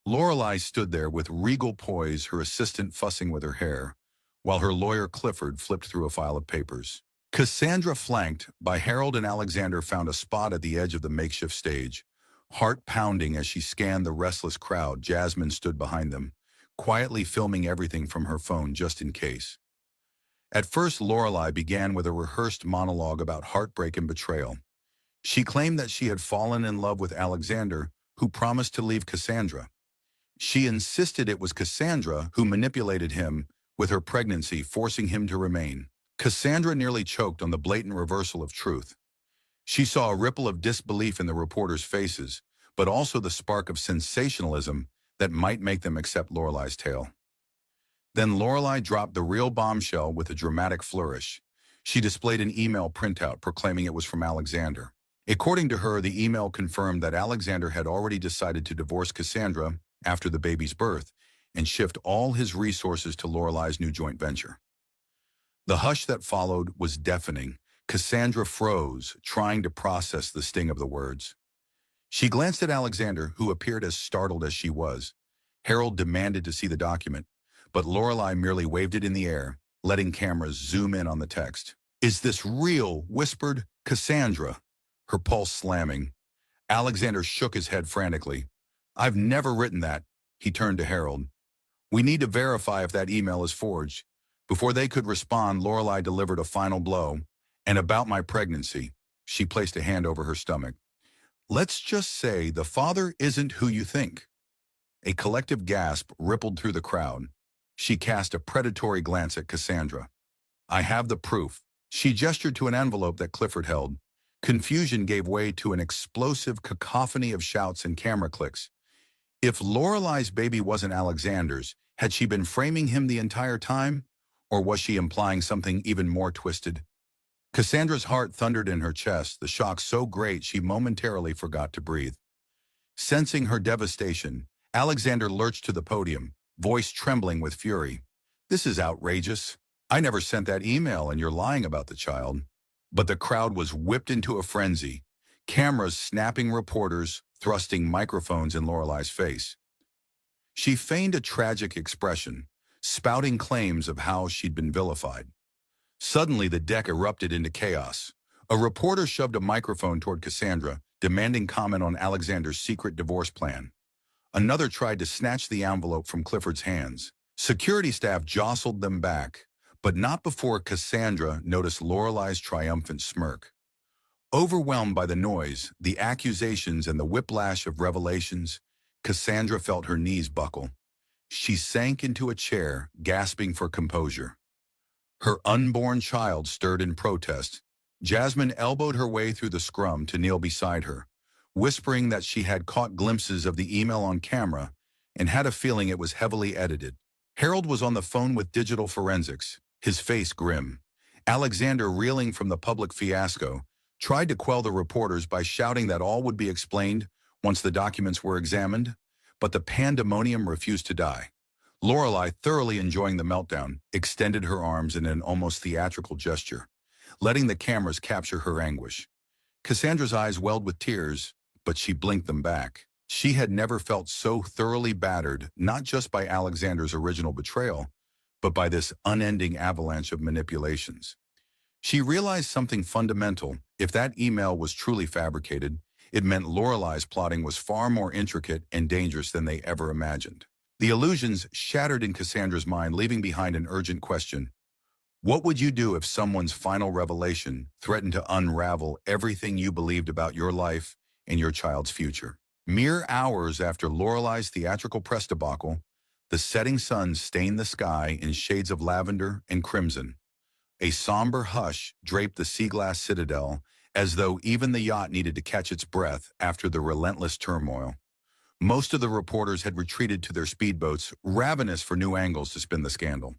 Lorelei stood there with regal poise, her assistant fussing with her hair, while her lawyer Clifford flipped through a file of papers. Cassandra, flanked by Harold and Alexander, found a spot at the edge of the makeshift stage. Heart pounding as she scanned the restless crowd, Jasmine stood behind them, quietly filming everything from her phone just in case. At first, Lorelai began with a rehearsed monologue about heartbreak and betrayal. She claimed that she had fallen in love with Alexander, who promised to leave Cassandra. She insisted it was Cassandra who manipulated him with her pregnancy, forcing him to remain. Cassandra nearly choked on the blatant reversal of truth. She saw a ripple of disbelief in the reporters' faces, but also the spark of sensationalism that might make them accept Lorelai's tale. Then Lorelai dropped the real bombshell with a dramatic flourish. She displayed an email printout proclaiming it was from Alexander. According to her, the email confirmed that Alexander had already decided to divorce Cassandra after the baby's birth and shift all his resources to Lorelai's new joint venture. The hush that followed was deafening. Cassandra froze, trying to process the sting of the words. She glanced at Alexander, who appeared as startled as she was. Harold demanded to see the document, but Lorelai merely waved it in the air, letting cameras zoom in on the text. "Is this real?" whispered Cassandra, her pulse slamming. Alexander shook his head frantically. "I've never written that." He turned to Harold. "We need to verify if that email is forged." Before they could respond, Lorelai delivered a final blow. "And about my pregnancy." She placed a hand over her stomach. "Let's just say the father isn't who you think." A collective gasp rippled through the crowd. She cast a predatory glance at Cassandra. "I have the proof." She gestured to an envelope that Clifford held. Confusion gave way to an explosive cacophony of shouts and camera clicks. If Lorelai's baby wasn't Alexander's, had she been framing him the entire time? Or was she implying something even more twisted? Cassandra's heart thundered in her chest, the shock so great she momentarily forgot to breathe. Sensing her devastation, Alexander lurched to the podium, voice trembling with fury. "This is outrageous. I never sent that email and you're lying about the child." But the crowd was whipped into a frenzy, cameras snapping, reporters thrusting microphones in Lorelai's face. She feigned a tragic expression, spouting claims of how she'd been vilified. Suddenly, the deck erupted into chaos. A reporter shoved a microphone toward Cassandra, demanding comment on Alexander's secret divorce plan. Another tried to snatch the envelope from Clifford's hands. Security staff jostled them back, but not before Cassandra noticed Lorelai's triumphant smirk. Overwhelmed by the noise, the accusations, and the whiplash of revelations, Cassandra felt her knees buckle. She sank into a chair, gasping for composure. Her unborn child stirred in protest. Jasmine elbowed her way through the scrum to kneel beside her, whispering that she had caught glimpses of the email on camera and had a feeling it was heavily edited. Harold was on the phone with digital forensics, his face grim. Alexander, reeling from the public fiasco, tried to quell the reporters by shouting that all would be explained once the documents were examined, but the pandemonium refused to die. Lorelai, thoroughly enjoying the meltdown, extended her arms in an almost theatrical gesture, letting the cameras capture her anguish. Cassandra's eyes welled with tears, but she blinked them back. She had never felt so thoroughly battered, not just by Alexander's original betrayal, but by this unending avalanche of manipulations. She realized something fundamental. If that email was truly fabricated, it meant Lorelai's plotting was far more intricate and dangerous than they ever imagined. The illusions shattered in Cassandra's mind, leaving behind an urgent question. What would you do if someone's final revelation threatened to unravel everything you believed about your life and your child's future? Mere hours after Lorelai's theatrical press debacle, the setting sun stained the sky in shades of lavender and crimson. A somber hush draped the sea glass citadel, as though even the yacht needed to catch its breath after the relentless turmoil. Most of the reporters had retreated to their speedboats, ravenous for new angles to spin the scandal.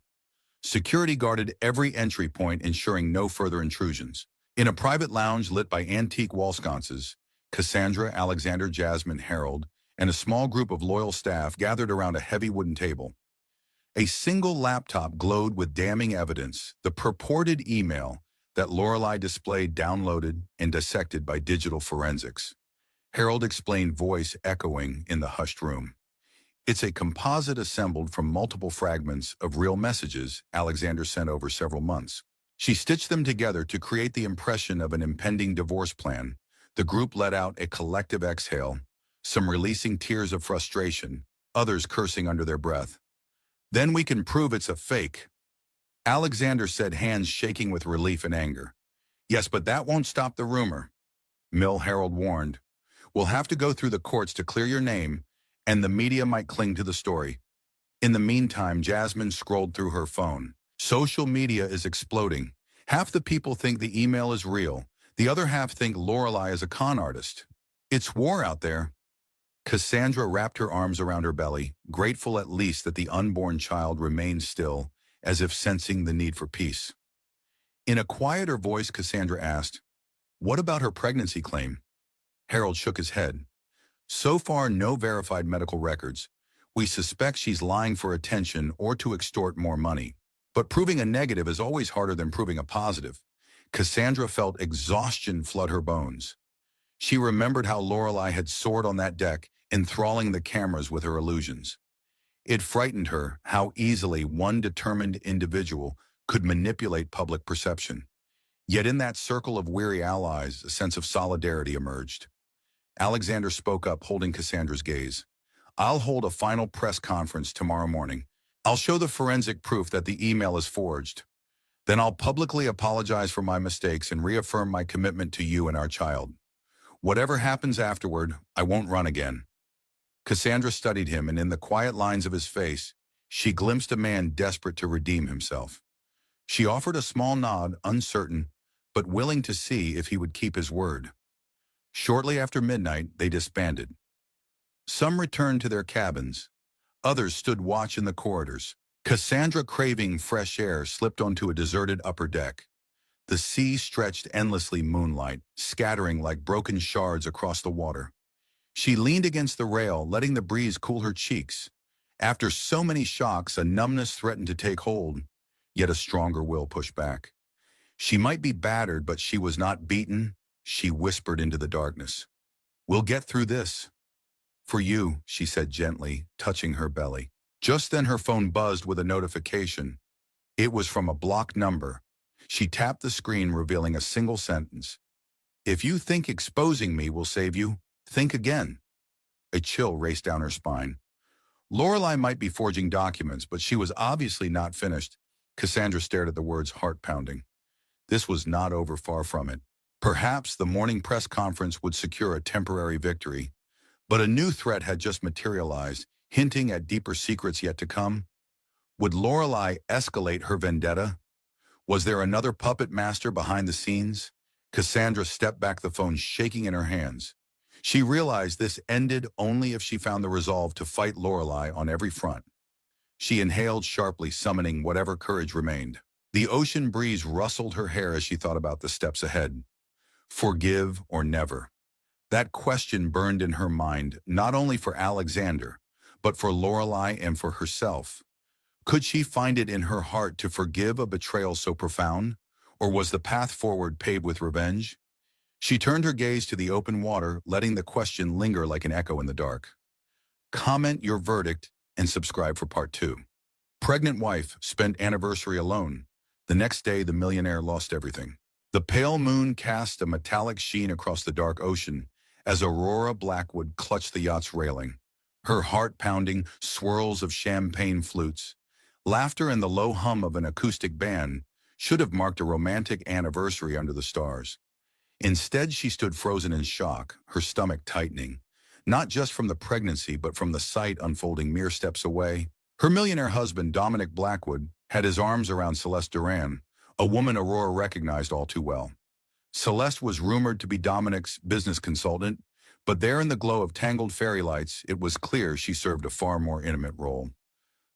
Security guarded every entry point, ensuring no further intrusions. In a private lounge lit by antique wall sconces, Cassandra, Alexander, Jasmine, Harold, and a small group of loyal staff gathered around a heavy wooden table. A single laptop glowed with damning evidence, the purported email that Lorelai displayed, downloaded and dissected by digital forensics. Harold explained, voice echoing in the hushed room. It's a composite assembled from multiple fragments of real messages Alexander sent over several months. She stitched them together to create the impression of an impending divorce plan. The group let out a collective exhale, some releasing tears of frustration, others cursing under their breath. Then we can prove it's a fake. Alexander said, hands shaking with relief and anger. Yes, but that won't stop the rumor. Harold warned. We'll have to go through the courts to clear your name, and the media might cling to the story. In the meantime, Jasmine scrolled through her phone. Social media is exploding. Half the people think the email is real. The other half think Lorelai is a con artist. It's war out there. Cassandra wrapped her arms around her belly, grateful at least that the unborn child remained still, as if sensing the need for peace. In a quieter voice, Cassandra asked, "What about her pregnancy claim?" Harold shook his head. "So far, no verified medical records. We suspect she's lying for attention or to extort more money. But proving a negative is always harder than proving a positive." Cassandra felt exhaustion flood her bones. She remembered how Lorelai had soared on that deck, enthralling the cameras with her illusions. It frightened her how easily one determined individual could manipulate public perception. Yet in that circle of weary allies, a sense of solidarity emerged. Alexander spoke up, holding Cassandra's gaze. "I'll hold a final press conference tomorrow morning. I'll show the forensic proof that the email is forged. Then I'll publicly apologize for my mistakes and reaffirm my commitment to you and our child. Whatever happens afterward, I won't run again." Cassandra studied him, and in the quiet lines of his face, she glimpsed a man desperate to redeem himself. She offered a small nod, uncertain, but willing to see if he would keep his word. Shortly after midnight, they disbanded. Some returned to their cabins. Others stood watch in the corridors. Cassandra, craving fresh air, slipped onto a deserted upper deck. The sea stretched endlessly, moonlight, scattering like broken shards across the water. She leaned against the rail, letting the breeze cool her cheeks. After so many shocks, a numbness threatened to take hold, yet a stronger will pushed back. She might be battered, but she was not beaten. She whispered into the darkness. "We'll get through this." "For you," she said gently, touching her belly. Just then her phone buzzed with a notification. It was from a blocked number. She tapped the screen, revealing a single sentence. "If you think exposing me will save you, think again." A chill raced down her spine. Lorelai might be forging documents, but she was obviously not finished. Cassandra stared at the words, heart pounding. This was not over, far from it. Perhaps the morning press conference would secure a temporary victory, but a new threat had just materialized, hinting at deeper secrets yet to come. Would Lorelai escalate her vendetta? Was there another puppet master behind the scenes? Cassandra stepped back, the phone shaking in her hands. She realized this ended only if she found the resolve to fight Lorelai on every front. She inhaled sharply, summoning whatever courage remained. The ocean breeze rustled her hair as she thought about the steps ahead. Forgive or never? That question burned in her mind, not only for Alexander, but for Lorelai and for herself. Could she find it in her heart to forgive a betrayal so profound? Or was the path forward paved with revenge? She turned her gaze to the open water, letting the question linger like an echo in the dark. Comment your verdict and subscribe for part 2. Pregnant wife spent anniversary alone. The next day, the millionaire lost everything. The pale moon cast a metallic sheen across the dark ocean as Aurora Blackwood clutched the yacht's railing. Her heart pounding, swirls of champagne flutes, laughter, and the low hum of an acoustic band should have marked a romantic anniversary under the stars. Instead, she stood frozen in shock, her stomach tightening, not just from the pregnancy, but from the sight unfolding mere steps away. Her millionaire husband, Dominic Blackwood, had his arms around Celeste Duran, a woman Aurora recognized all too well. Celeste was rumored to be Dominic's business consultant, but there in the glow of tangled fairy lights, it was clear she served a far more intimate role.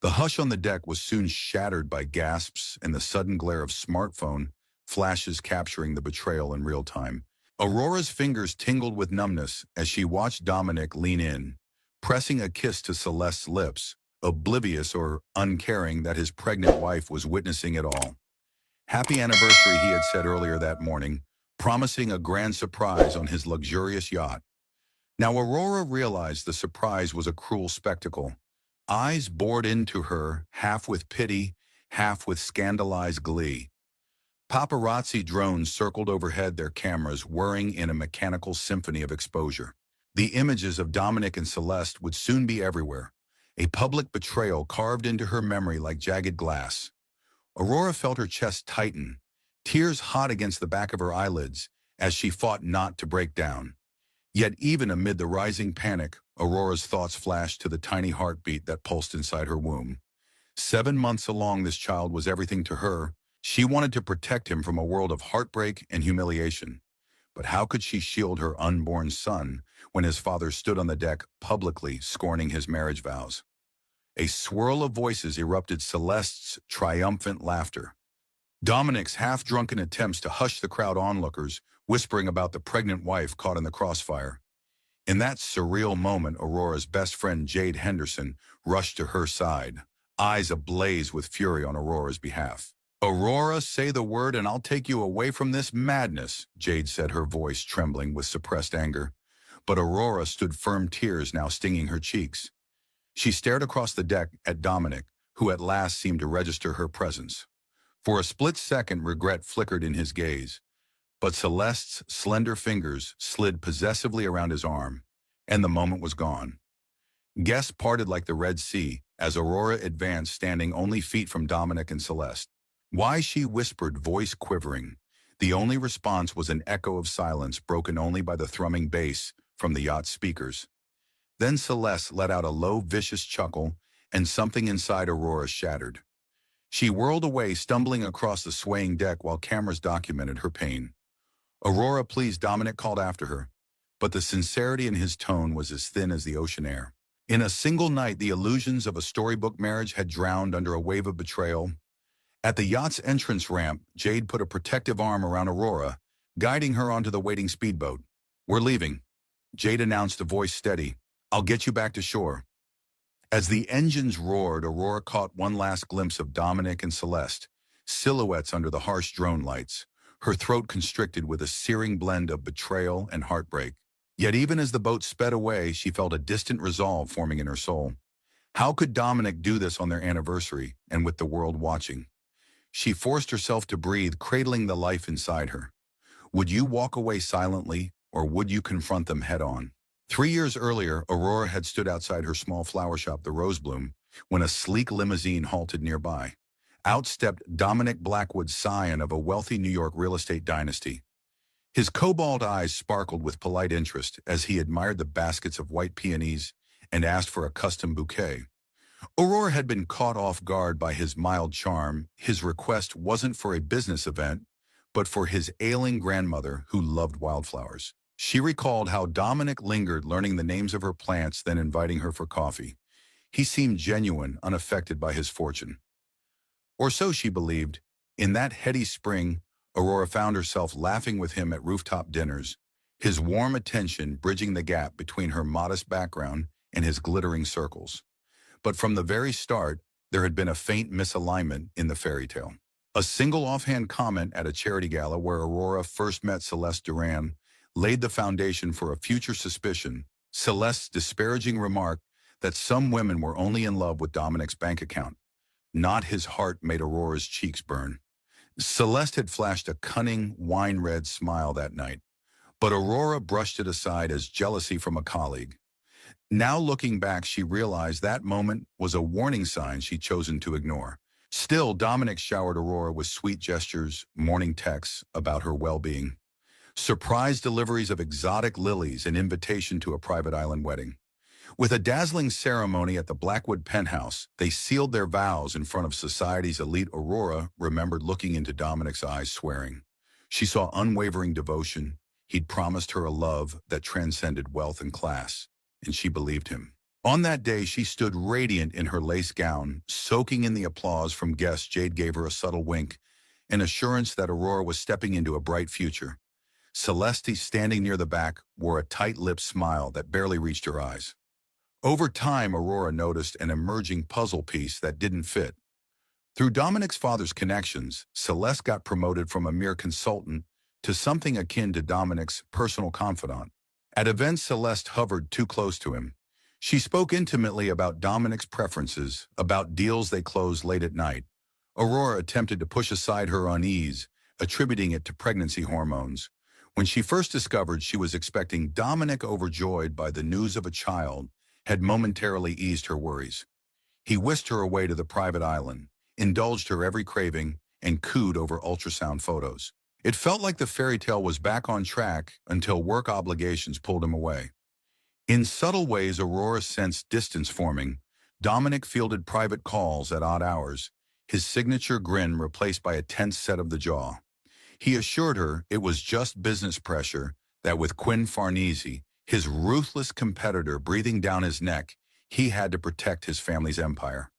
The hush on the deck was soon shattered by gasps and the sudden glare of smartphone flashes capturing the betrayal in real time. Aurora's fingers tingled with numbness as she watched Dominic lean in, pressing a kiss to Celeste's lips, oblivious or uncaring that his pregnant wife was witnessing it all. Happy anniversary, he had said earlier that morning, promising a grand surprise on his luxurious yacht. Now Aurora realized the surprise was a cruel spectacle. Eyes bored into her, half with pity, half with scandalized glee. Paparazzi drones circled overhead, their cameras whirring in a mechanical symphony of exposure. The images of Dominic and Celeste would soon be everywhere, a public betrayal carved into her memory like jagged glass. Aurora felt her chest tighten, tears hot against the back of her eyelids as she fought not to break down. Yet even amid the rising panic, Aurora's thoughts flashed to the tiny heartbeat that pulsed inside her womb. 7 months along, this child was everything to her. She wanted to protect him from a world of heartbreak and humiliation. But how could she shield her unborn son when his father stood on the deck publicly scorning his marriage vows? A swirl of voices erupted Celeste's triumphant laughter. Dominic's half-drunken attempts to hush the crowd onlookers, whispering about the pregnant wife caught in the crossfire. In that surreal moment, Aurora's best friend Jade Henderson rushed to her side, eyes ablaze with fury on Aurora's behalf. "Aurora, say the word and I'll take you away from this madness," Jade said, her voice trembling with suppressed anger. But Aurora stood firm, tears now stinging her cheeks. She stared across the deck at Dominic, who at last seemed to register her presence. For a split second, regret flickered in his gaze. But Celeste's slender fingers slid possessively around his arm, and the moment was gone. Guests parted like the Red Sea as Aurora advanced, standing only feet from Dominic and Celeste. "Why?" she whispered, voice quivering. The only response was an echo of silence, broken only by the thrumming bass from the yacht's speakers. Then Celeste let out a low, vicious chuckle, and something inside Aurora shattered. She whirled away, stumbling across the swaying deck while cameras documented her pain. "Aurora, please," Dominic called after her, but the sincerity in his tone was as thin as the ocean air. In a single night, the illusions of a storybook marriage had drowned under a wave of betrayal. At the yacht's entrance ramp, Jade put a protective arm around Aurora, guiding her onto the waiting speedboat. "We're leaving," Jade announced, a voice steady. "I'll get you back to shore." As the engines roared, Aurora caught one last glimpse of Dominic and Celeste, silhouettes under the harsh drone lights, her throat constricted with a searing blend of betrayal and heartbreak. Yet even as the boat sped away, she felt a distant resolve forming in her soul. How could Dominic do this on their anniversary and with the world watching? She forced herself to breathe, cradling the life inside her. Would you walk away silently, or would you confront them head-on? 3 years earlier, Aurora had stood outside her small flower shop, the Rosebloom, when a sleek limousine halted nearby. Out stepped Dominic Blackwood, scion of a wealthy New York real estate dynasty. His cobalt eyes sparkled with polite interest as he admired the baskets of white peonies and asked for a custom bouquet. Aurora had been caught off guard by his mild charm. His request wasn't for a business event, but for his ailing grandmother who loved wildflowers. She recalled how Dominic lingered, learning the names of her plants, then inviting her for coffee. He seemed genuine, unaffected by his fortune. Or so she believed. In that heady spring, Aurora found herself laughing with him at rooftop dinners, his warm attention bridging the gap between her modest background and his glittering circles. But from the very start, there had been a faint misalignment in the fairy tale. A single offhand comment at a charity gala where Aurora first met Celeste Duran laid the foundation for a future suspicion. Celeste's disparaging remark that some women were only in love with Dominic's bank account, not his heart, made Aurora's cheeks burn. Celeste had flashed a cunning, wine-red smile that night, but Aurora brushed it aside as jealousy from a colleague. Now looking back, she realized that moment was a warning sign she'd chosen to ignore. Still, Dominic showered Aurora with sweet gestures, morning texts about her well-being, surprise deliveries of exotic lilies, and invitation to a private island wedding. With a dazzling ceremony at the Blackwood penthouse, they sealed their vows in front of society's elite. Aurora remembered looking into Dominic's eyes, swearing. She saw unwavering devotion. He'd promised her a love that transcended wealth and class, and she believed him. On that day, she stood radiant in her lace gown, soaking in the applause from guests. Jade gave her a subtle wink, an assurance that Aurora was stepping into a bright future. Celeste, standing near the back, wore a tight-lipped smile that barely reached her eyes. Over time, Aurora noticed an emerging puzzle piece that didn't fit. Through Dominic's father's connections, Celeste got promoted from a mere consultant to something akin to Dominic's personal confidant. At events, Celeste hovered too close to him. She spoke intimately about Dominic's preferences, about deals they closed late at night. Aurora attempted to push aside her unease, attributing it to pregnancy hormones. When she first discovered she was expecting Dominic, overjoyed by the news of a child, had momentarily eased her worries. He whisked her away to the private island, indulged her every craving, and cooed over ultrasound photos. It felt like the fairy tale was back on track until work obligations pulled him away. In subtle ways, Aurora sensed distance forming. Dominic fielded private calls at odd hours, his signature grin replaced by a tense set of the jaw. He assured her it was just business pressure, that with Quinn Farnese, his ruthless competitor, breathing down his neck, he had to protect his family's empire.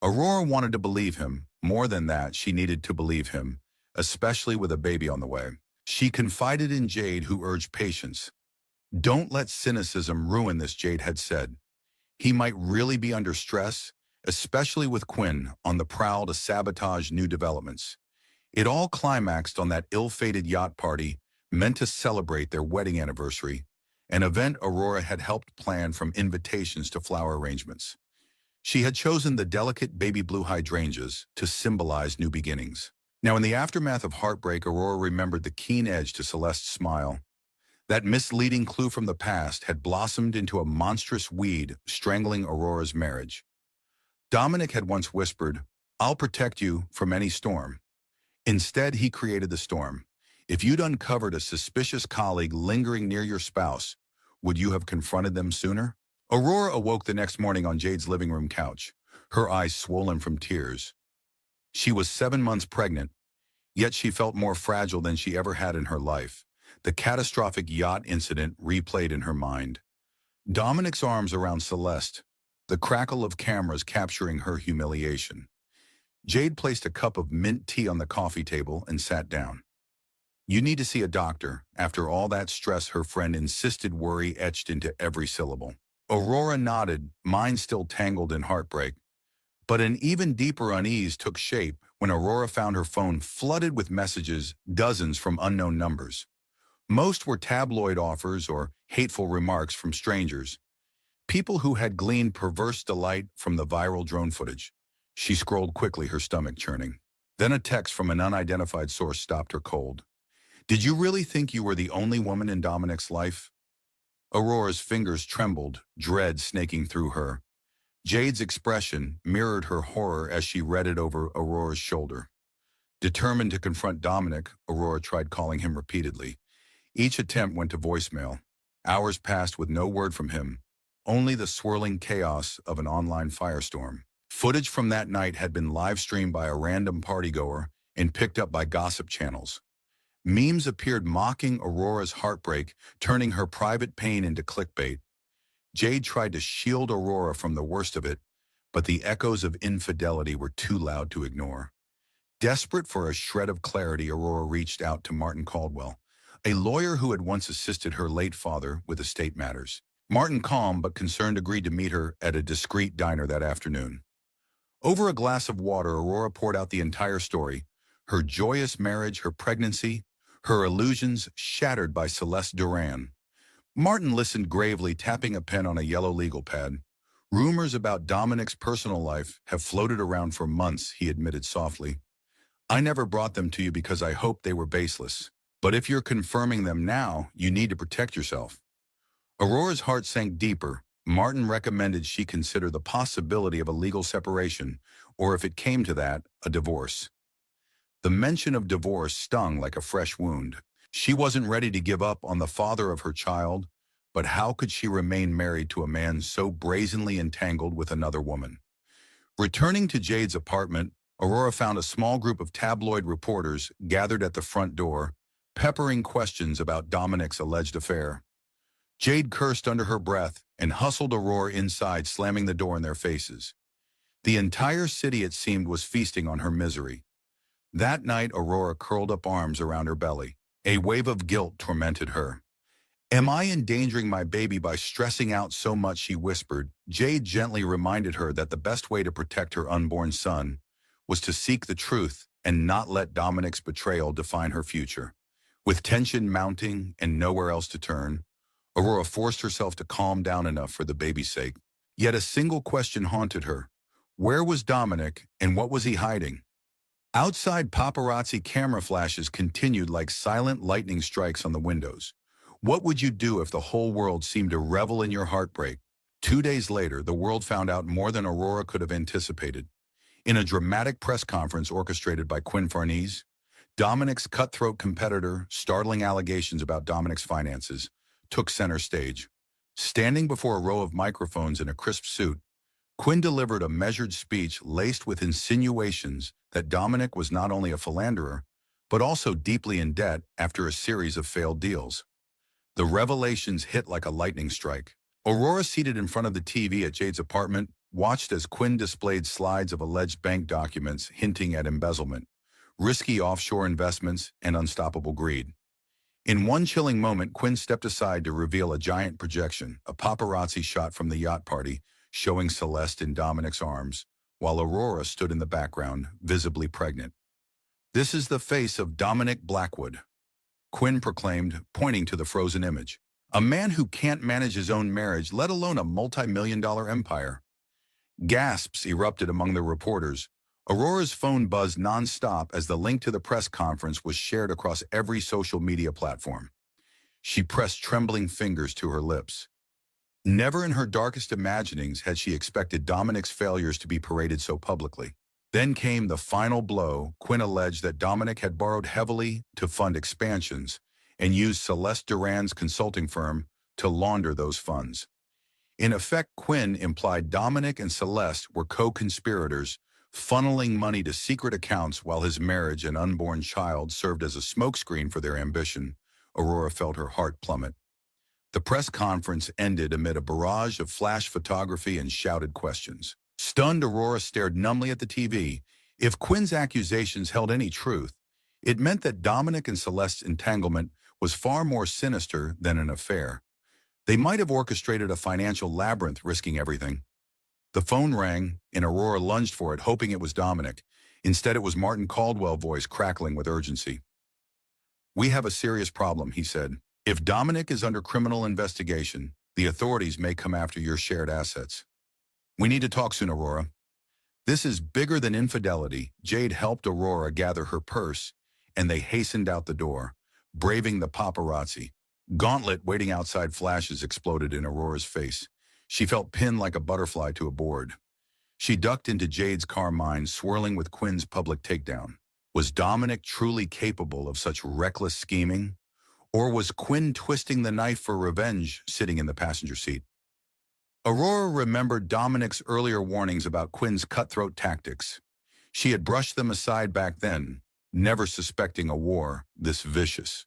Aurora wanted to believe him. More than that, she needed to believe him, especially with a baby on the way. She confided in Jade, who urged patience. "Don't let cynicism ruin this," Jade had said. "He might really be under stress, especially with Quinn on the prowl to sabotage new developments." It all climaxed on that ill-fated yacht party meant to celebrate their wedding anniversary, an event Aurora had helped plan from invitations to flower arrangements. She had chosen the delicate baby blue hydrangeas to symbolize new beginnings. Now, in the aftermath of heartbreak, Aurora remembered the keen edge to Celeste's smile. That misleading clue from the past had blossomed into a monstrous weed strangling Aurora's marriage. Dominic had once whispered, "I'll protect you from any storm." Instead, he created the storm. If you'd uncovered a suspicious colleague lingering near your spouse, would you have confronted them sooner? Aurora awoke the next morning on Jade's living room couch, her eyes swollen from tears. She was 7 months pregnant, yet she felt more fragile than she ever had in her life. The catastrophic yacht incident replayed in her mind. Dominic's arms around Celeste, the crackle of cameras capturing her humiliation. Jade placed a cup of mint tea on the coffee table and sat down. "You need to see a doctor." After all that stress, her friend insisted, worry etched into every syllable. Aurora nodded, mind still tangled in heartbreak. But an even deeper unease took shape when Aurora found her phone flooded with messages, dozens from unknown numbers. Most were tabloid offers or hateful remarks from strangers, people who had gleaned perverse delight from the viral drone footage. She scrolled quickly, her stomach churning. Then a text from an unidentified source stopped her cold. "Did you really think you were the only woman in Dominic's life?" Aurora's fingers trembled, dread snaking through her. Jade's expression mirrored her horror as she read it over Aurora's shoulder. Determined to confront Dominic, Aurora tried calling him repeatedly. Each attempt went to voicemail. Hours passed with no word from him, only the swirling chaos of an online firestorm. Footage from that night had been live-streamed by a random partygoer and picked up by gossip channels. Memes appeared mocking Aurora's heartbreak, turning her private pain into clickbait. Jade tried to shield Aurora from the worst of it, but the echoes of infidelity were too loud to ignore. Desperate for a shred of clarity, Aurora reached out to Martin Caldwell, a lawyer who had once assisted her late father with estate matters. Martin, calm but concerned, agreed to meet her at a discreet diner that afternoon. Over a glass of water, Aurora poured out the entire story, her joyous marriage, her pregnancy, her illusions shattered by Celeste Duran. Martin listened gravely, tapping a pen on a yellow legal pad. "Rumors about Dominic's personal life have floated around for months," he admitted softly. "I never brought them to you because I hoped they were baseless. But if you're confirming them now, you need to protect yourself." Aurora's heart sank deeper. Martin recommended she consider the possibility of a legal separation, or if it came to that, a divorce. The mention of divorce stung like a fresh wound. She wasn't ready to give up on the father of her child, but how could she remain married to a man so brazenly entangled with another woman? Returning to Jade's apartment, Aurora found a small group of tabloid reporters gathered at the front door, peppering questions about Dominic's alleged affair. Jade cursed under her breath and hustled Aurora inside, slamming the door in their faces. The entire city, it seemed, was feasting on her misery. That night, Aurora curled up, arms around her belly. A wave of guilt tormented her. "Am I endangering my baby by stressing out so much?" she whispered. Jade gently reminded her that the best way to protect her unborn son was to seek the truth and not let Dominic's betrayal define her future. With tension mounting and nowhere else to turn, Aurora forced herself to calm down enough for the baby's sake. Yet a single question haunted her. Where was Dominic, and what was he hiding? Outside, paparazzi camera flashes continued like silent lightning strikes on the windows. What would you do if the whole world seemed to revel in your heartbreak? 2 days later, the world found out more than Aurora could have anticipated. In a dramatic press conference orchestrated by Quinn Farnese, Dominic's cutthroat competitor, startling allegations about Dominic's finances, took center stage. Standing before a row of microphones in a crisp suit, Quinn delivered a measured speech laced with insinuations that Dominic was not only a philanderer, but also deeply in debt after a series of failed deals. The revelations hit like a lightning strike. Aurora, seated in front of the TV at Jade's apartment, watched as Quinn displayed slides of alleged bank documents hinting at embezzlement, risky offshore investments, and unstoppable greed. In one chilling moment, Quinn stepped aside to reveal a giant projection, a paparazzi shot from the yacht party, showing Celeste in Dominic's arms, while Aurora stood in the background, visibly pregnant. "This is the face of Dominic Blackwood," Quinn proclaimed, pointing to the frozen image. "A man who can't manage his own marriage, let alone a multi-million-dollar empire." Gasps erupted among the reporters. Aurora's phone buzzed nonstop as the link to the press conference was shared across every social media platform. She pressed trembling fingers to her lips. Never in her darkest imaginings had she expected Dominic's failures to be paraded so publicly. Then came the final blow. Quinn alleged that Dominic had borrowed heavily to fund expansions and used Celeste Duran's consulting firm to launder those funds. In effect, Quinn implied Dominic and Celeste were co-conspirators, funneling money to secret accounts while his marriage and unborn child served as a smokescreen for their ambition. Aurora felt her heart plummet. The press conference ended amid a barrage of flash photography and shouted questions. Stunned, Aurora stared numbly at the TV. If Quinn's accusations held any truth, it meant that Dominic and Celeste's entanglement was far more sinister than an affair. They might have orchestrated a financial labyrinth, risking everything. The phone rang, and Aurora lunged for it, hoping it was Dominic. Instead, it was Martin Caldwell's voice crackling with urgency. "We have a serious problem," he said. "If Dominic is under criminal investigation, the authorities may come after your shared assets. We need to talk soon, Aurora." "This is bigger than infidelity." Jade helped Aurora gather her purse, and they hastened out the door, braving the paparazzi. Gauntlet waiting outside flashes exploded in Aurora's face. She felt pinned like a butterfly to a board. She ducked into Jade's carmine, swirling with Quinn's public takedown. Was Dominic truly capable of such reckless scheming? Or was Quinn twisting the knife for revenge, sitting in the passenger seat? Aurora remembered Dominic's earlier warnings about Quinn's cutthroat tactics. She had brushed them aside back then, never suspecting a war this vicious.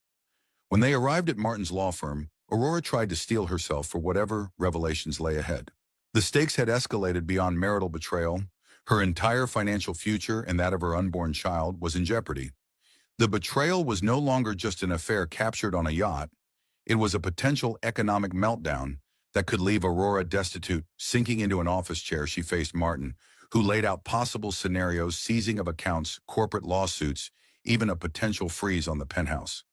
When they arrived at Martin's law firm, Aurora tried to steel herself for whatever revelations lay ahead. The stakes had escalated beyond marital betrayal. Her entire financial future and that of her unborn child was in jeopardy. The betrayal was no longer just an affair captured on a yacht. It was a potential economic meltdown that could leave Aurora destitute. Sinking into an office chair, she faced Martin, who laid out possible scenarios: seizing of accounts, corporate lawsuits, even a potential freeze on the penthouse.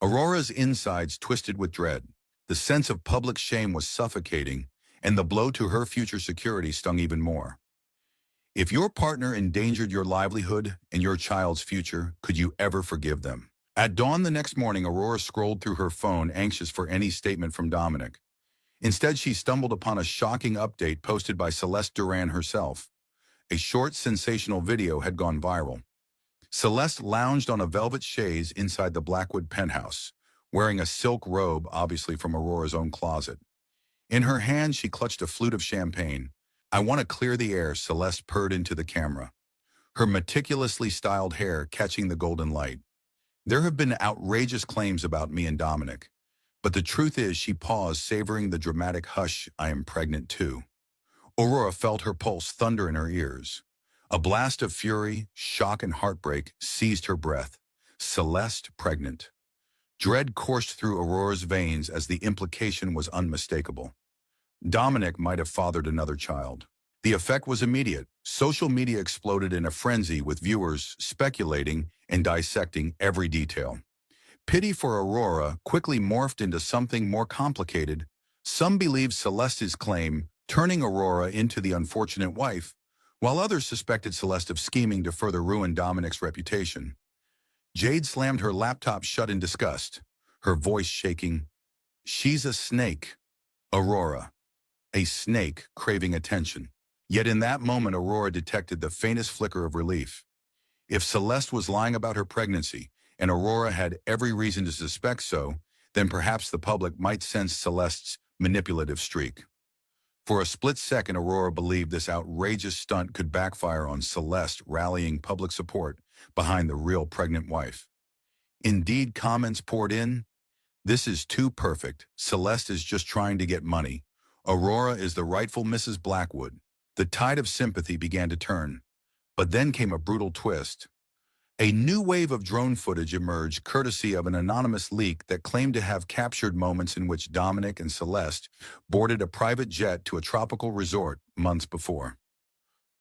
Aurora's insides twisted with dread. The sense of public shame was suffocating, and the blow to her future security stung even more. If your partner endangered your livelihood and your child's future, could you ever forgive them? At dawn the next morning, Aurora scrolled through her phone, anxious for any statement from Dominic. Instead, she stumbled upon a shocking update posted by Celeste Duran herself. A short, sensational video had gone viral. Celeste lounged on a velvet chaise inside the Blackwood penthouse, wearing a silk robe, obviously from Aurora's own closet. In her hand, she clutched a flute of champagne. "I want to clear the air," Celeste purred into the camera, her meticulously styled hair catching the golden light. "There have been outrageous claims about me and Dominic, but the truth is," she paused, savoring the dramatic hush, "I am pregnant too." Aurora felt her pulse thunder in her ears. A blast of fury, shock, and heartbreak seized her breath. Celeste pregnant. Dread coursed through Aurora's veins as the implication was unmistakable. Dominic might have fathered another child. The effect was immediate. Social media exploded in a frenzy, with viewers speculating and dissecting every detail. Pity for Aurora quickly morphed into something more complicated. Some believed Celeste's claim, turning Aurora into the unfortunate wife, while others suspected Celeste of scheming to further ruin Dominic's reputation. Jade slammed her laptop shut in disgust, her voice shaking. "She's a snake, Aurora. a snake craving attention. Yet in that moment, Aurora detected the faintest flicker of relief. If Celeste was lying about her pregnancy, and Aurora had every reason to suspect so, then perhaps the public might sense Celeste's manipulative streak. For a split second, Aurora believed this outrageous stunt could backfire on Celeste, rallying public support behind the real pregnant wife. Indeed, comments poured in. This is too perfect. Celeste is just trying to get money. Aurora is the rightful Mrs. Blackwood. The tide of sympathy began to turn. But then came a brutal twist. A new wave of drone footage emerged courtesy of an anonymous leak that claimed to have captured moments in which Dominic and Celeste boarded a private jet to a tropical resort months before.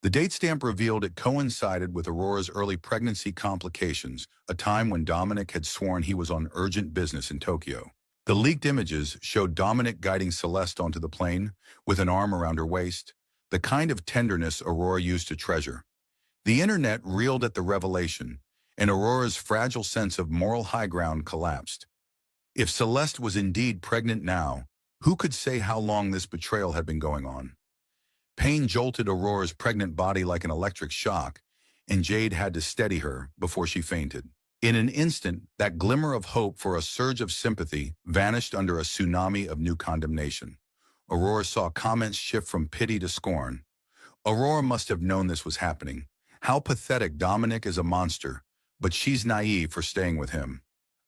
The date stamp revealed it coincided with Aurora's early pregnancy complications, a time when Dominic had sworn he was on urgent business in Tokyo. The leaked images showed Dominic guiding Celeste onto the plane, with an arm around her waist, the kind of tenderness Aurora used to treasure. The internet reeled at the revelation, and Aurora's fragile sense of moral high ground collapsed. If Celeste was indeed pregnant now, who could say how long this betrayal had been going on? Pain jolted Aurora's pregnant body like an electric shock, and Jade had to steady her before she fainted. In an instant, that glimmer of hope for a surge of sympathy vanished under a tsunami of new condemnation. Aurora saw comments shift from pity to scorn. Aurora must have known this was happening. How pathetic, Dominic is a monster, but she's naive for staying with him.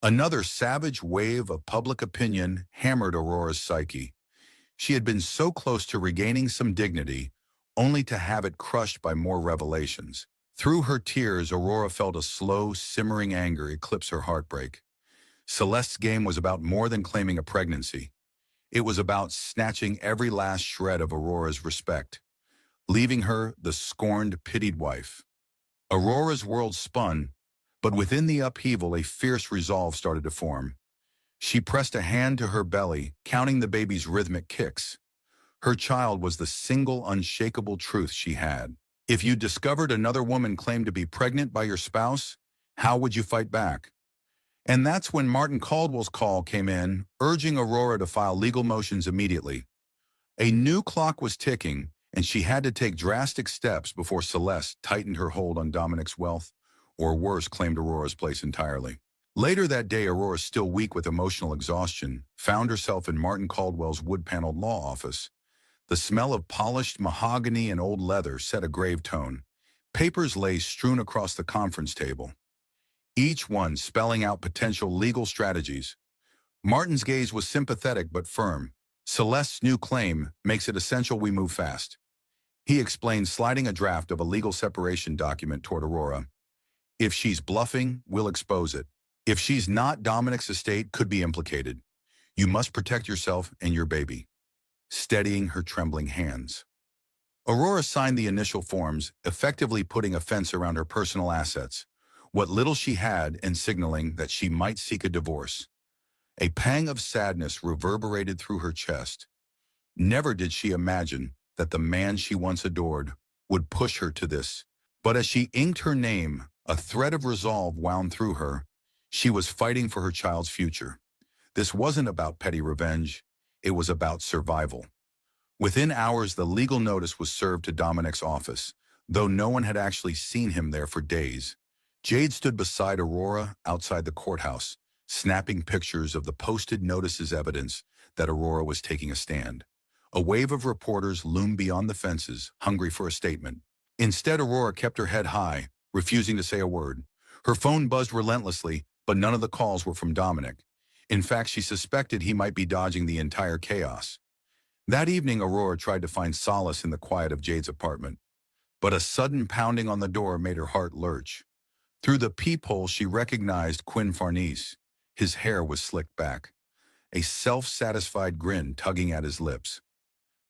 Another savage wave of public opinion hammered Aurora's psyche. She had been so close to regaining some dignity, only to have it crushed by more revelations. Through her tears, Aurora felt a slow, simmering anger eclipse her heartbreak. Celeste's game was about more than claiming a pregnancy. It was about snatching every last shred of Aurora's respect, leaving her the scorned, pitied wife. Aurora's world spun, but within the upheaval, a fierce resolve started to form. She pressed a hand to her belly, counting the baby's rhythmic kicks. Her child was the single unshakable truth she had. If you discovered another woman claimed to be pregnant by your spouse, how would you fight back? And that's when Martin Caldwell's call came in, urging Aurora to file legal motions immediately. A new clock was ticking, and she had to take drastic steps before Celeste tightened her hold on Dominic's wealth, or worse, claimed Aurora's place entirely. Later that day, Aurora, still weak with emotional exhaustion, found herself in Martin Caldwell's wood-paneled law office. The smell of polished mahogany and old leather set a grave tone. Papers lay strewn across the conference table, each one spelling out potential legal strategies. Martin's gaze was sympathetic but firm. Celeste's new claim makes it essential we move fast, he explained, sliding a draft of a legal separation document toward Aurora. If she's bluffing, we'll expose it. If she's not, Dominic's estate could be implicated. You must protect yourself and your baby. Steadying her trembling hands, Aurora signed the initial forms, effectively putting a fence around her personal assets, what little she had, and signaling that she might seek a divorce. A pang of sadness reverberated through her chest. Never did she imagine that the man she once adored would push her to this. But as she inked her name, a thread of resolve wound through her. She was fighting for her child's future. This wasn't about petty revenge. It was about survival. Within hours, the legal notice was served to Dominic's office, though no one had actually seen him there for days. Jade stood beside Aurora outside the courthouse, snapping pictures of the posted notices, evidence that Aurora was taking a stand. A wave of reporters loomed beyond the fences, hungry for a statement. Instead, Aurora kept her head high, refusing to say a word. Her phone buzzed relentlessly, but none of the calls were from Dominic. In fact, she suspected he might be dodging the entire chaos. That evening, Aurora tried to find solace in the quiet of Jade's apartment, but a sudden pounding on the door made her heart lurch. Through the peephole, she recognized Quinn Farnese. His hair was slicked back, a self-satisfied grin tugging at his lips.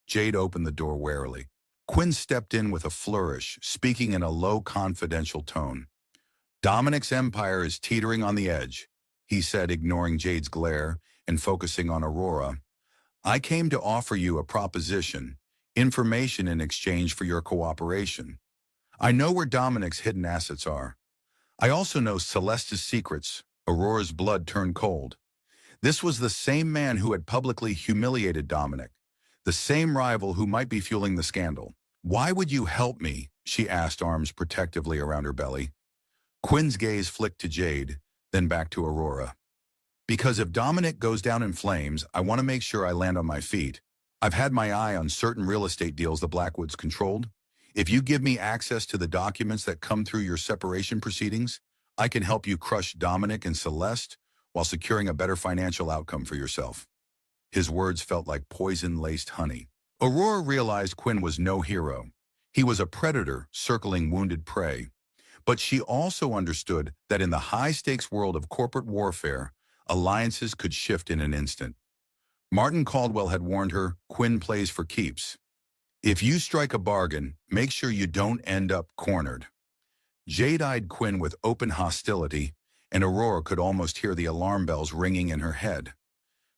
Jade opened the door warily. Quinn stepped in with a flourish, speaking in a low, confidential tone. Dominic's empire is teetering on the edge, he said, ignoring Jade's glare and focusing on Aurora. I came to offer you a proposition, information in exchange for your cooperation. I know where Dominic's hidden assets are. I also know Celeste's secrets. Aurora's blood turned cold. This was the same man who had publicly humiliated Dominic, the same rival who might be fueling the scandal. Why would you help me? She asked, arms protectively around her belly. Quinn's gaze flicked to Jade, then back to Aurora. Because if Dominic goes down in flames, I want to make sure I land on my feet. I've had my eye on certain real estate deals the Blackwoods controlled. If you give me access to the documents that come through your separation proceedings, I can help you crush Dominic and Celeste while securing a better financial outcome for yourself. His words felt like poison-laced honey. Aurora realized Quinn was no hero. He was a predator circling wounded prey. But she also understood that in the high-stakes world of corporate warfare, alliances could shift in an instant. Martin Caldwell had warned her, Quinn plays for keeps. If you strike a bargain, make sure you don't end up cornered. Jade eyed Quinn with open hostility, and Aurora could almost hear the alarm bells ringing in her head.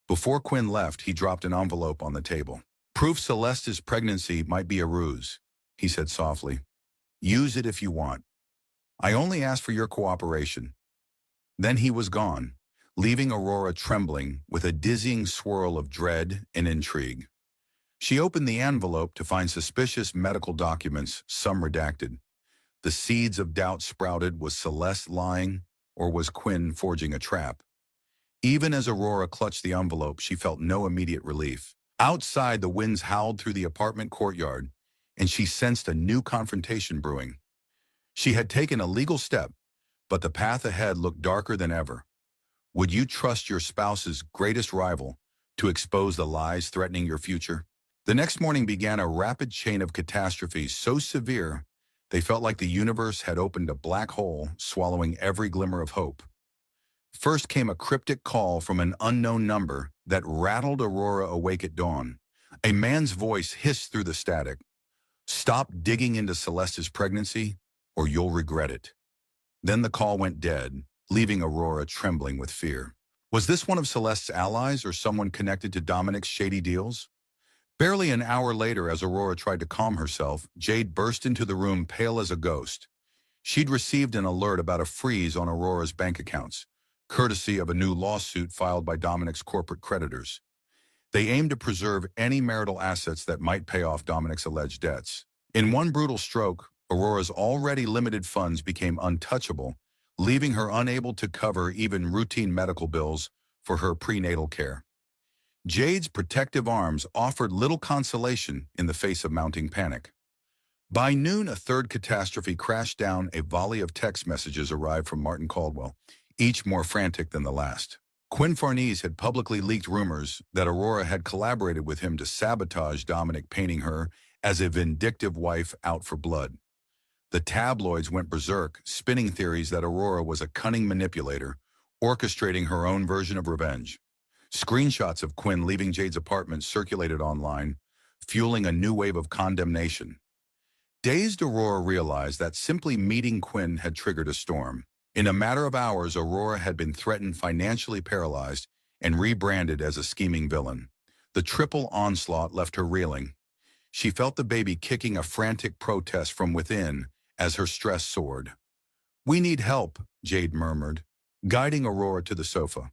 Before Quinn left, he dropped an envelope on the table. Proof Celeste's pregnancy might be a ruse, he said softly. Use it if you want. I only ask for your cooperation. Then he was gone, leaving Aurora trembling with a dizzying swirl of dread and intrigue. She opened the envelope to find suspicious medical documents, some redacted. The seeds of doubt sprouted. Was Celeste lying, or was Quinn forging a trap? Even as Aurora clutched the envelope, she felt no immediate relief. Outside, the winds howled through the apartment courtyard, and she sensed a new confrontation brewing. She had taken a legal step, but the path ahead looked darker than ever. Would you trust your spouse's greatest rival to expose the lies threatening your future? The next morning began a rapid chain of catastrophes so severe they felt like the universe had opened a black hole, swallowing every glimmer of hope. First came a cryptic call from an unknown number that rattled Aurora awake at dawn. A man's voice hissed through the static. Stop digging into Celeste's pregnancy, or you'll regret it. Then the call went dead, leaving Aurora trembling with fear. Was this one of Celeste's allies or someone connected to Dominic's shady deals? Barely an hour later, as Aurora tried to calm herself, Jade burst into the room pale as a ghost. She'd received an alert about a freeze on Aurora's bank accounts, courtesy of a new lawsuit filed by Dominic's corporate creditors. They aimed to preserve any marital assets that might pay off Dominic's alleged debts. In one brutal stroke, Aurora's already limited funds became untouchable, leaving her unable to cover even routine medical bills for her prenatal care. Jade's protective arms offered little consolation in the face of mounting panic. By noon, a third catastrophe crashed down. A volley of text messages arrived from Martin Caldwell, each more frantic than the last. Quinn Farnese had publicly leaked rumors that Aurora had collaborated with him to sabotage Dominic, painting her as a vindictive wife out for blood. The tabloids went berserk, spinning theories that Aurora was a cunning manipulator, orchestrating her own version of revenge. Screenshots of Quinn leaving Jade's apartment circulated online, fueling a new wave of condemnation. Dazed, Aurora realized that simply meeting Quinn had triggered a storm. In a matter of hours, Aurora had been threatened, financially paralyzed, and rebranded as a scheming villain. The triple onslaught left her reeling. She felt the baby kicking a frantic protest from within as her stress soared. We need help, Jade murmured, guiding Aurora to the sofa.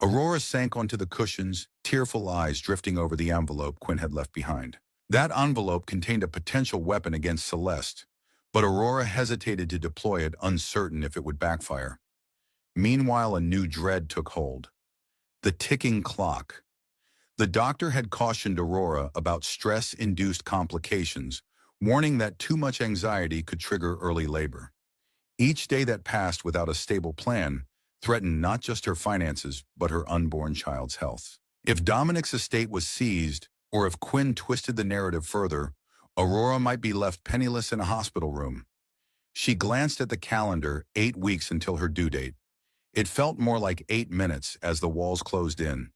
Aurora sank onto the cushions, tearful eyes drifting over the envelope Quinn had left behind. That envelope contained a potential weapon against Celeste, but Aurora hesitated to deploy it, uncertain if it would backfire. Meanwhile, a new dread took hold. The ticking clock. The doctor had cautioned Aurora about stress-induced complications, warning that too much anxiety could trigger early labor. Each day that passed without a stable plan threatened not just her finances, but her unborn child's health. If Dominic's estate was seized, or if Quinn twisted the narrative further, Aurora might be left penniless in a hospital room. She glanced at the calendar, 8 weeks until her due date. It felt more like 8 minutes as the walls closed in.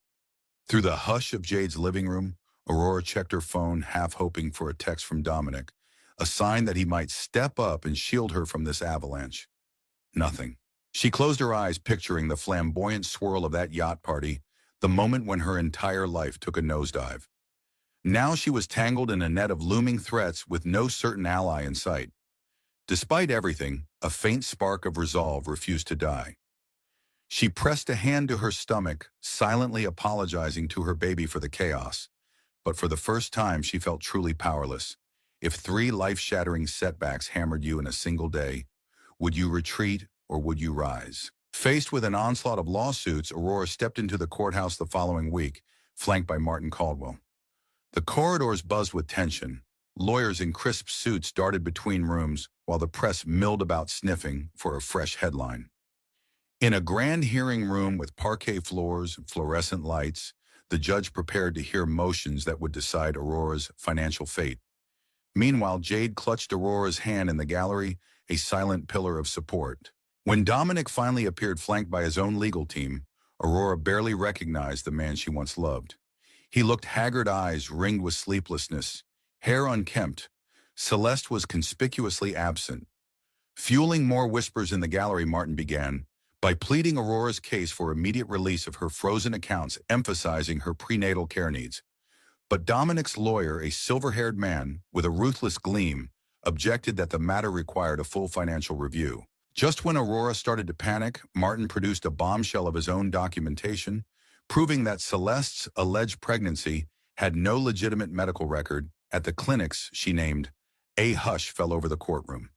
Through the hush of Jade's living room, Aurora checked her phone, half hoping for a text from Dominic, a sign that he might step up and shield her from this avalanche. Nothing. She closed her eyes, picturing the flamboyant swirl of that yacht party, the moment when her entire life took a nosedive. Now she was tangled in a net of looming threats with no certain ally in sight. Despite everything, a faint spark of resolve refused to die. She pressed a hand to her stomach, silently apologizing to her baby for the chaos. But for the first time, she felt truly powerless. If 3 life-shattering setbacks hammered you in a single day, would you retreat or would you rise? Faced with an onslaught of lawsuits, Aurora stepped into the courthouse the following week, flanked by Martin Caldwell. The corridors buzzed with tension. Lawyers in crisp suits darted between rooms, while the press milled about sniffing for a fresh headline. In a grand hearing room with parquet floors and fluorescent lights, the judge prepared to hear motions that would decide Aurora's financial fate. Meanwhile, Jade clutched Aurora's hand in the gallery, a silent pillar of support. When Dominic finally appeared flanked by his own legal team, Aurora barely recognized the man she once loved. He looked haggard, eyes ringed with sleeplessness, hair unkempt. Celeste was conspicuously absent. Fueling more whispers in the gallery, Martin began by pleading Aurora's case for immediate release of her frozen accounts, emphasizing her prenatal care needs. But Dominic's lawyer, a silver-haired man with a ruthless gleam, objected that the matter required a full financial review. Just when Aurora started to panic, Martin produced a bombshell of his own documentation, proving that Celeste's alleged pregnancy had no legitimate medical record at the clinics she named. A hush fell over the courtroom.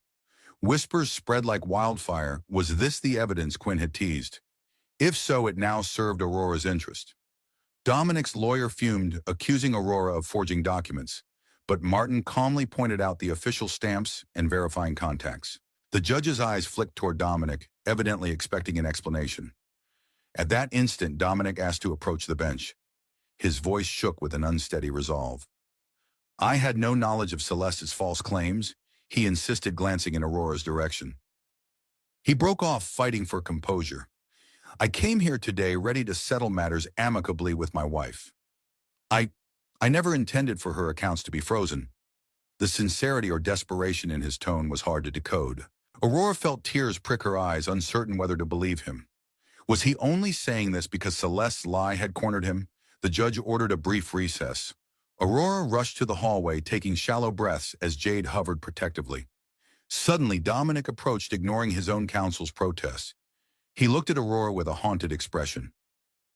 Whispers spread like wildfire. Was this the evidence Quinn had teased? If so, it now served Aurora's interest. Dominic's lawyer fumed, accusing Aurora of forging documents, but Martin calmly pointed out the official stamps and verifying contacts. The judge's eyes flicked toward Dominic, evidently expecting an explanation. At that instant, Dominic asked to approach the bench. His voice shook with an unsteady resolve. "I had no knowledge of Celeste's false claims," he insisted, glancing in Aurora's direction. He broke off, fighting for composure. "I came here today ready to settle matters amicably with my wife. I never intended for her accounts to be frozen." The sincerity or desperation in his tone was hard to decode. Aurora felt tears prick her eyes, uncertain whether to believe him. Was he only saying this because Celeste's lie had cornered him? The judge ordered a brief recess. Aurora rushed to the hallway, taking shallow breaths as Jade hovered protectively. Suddenly, Dominic approached, ignoring his own counsel's protests. He looked at Aurora with a haunted expression.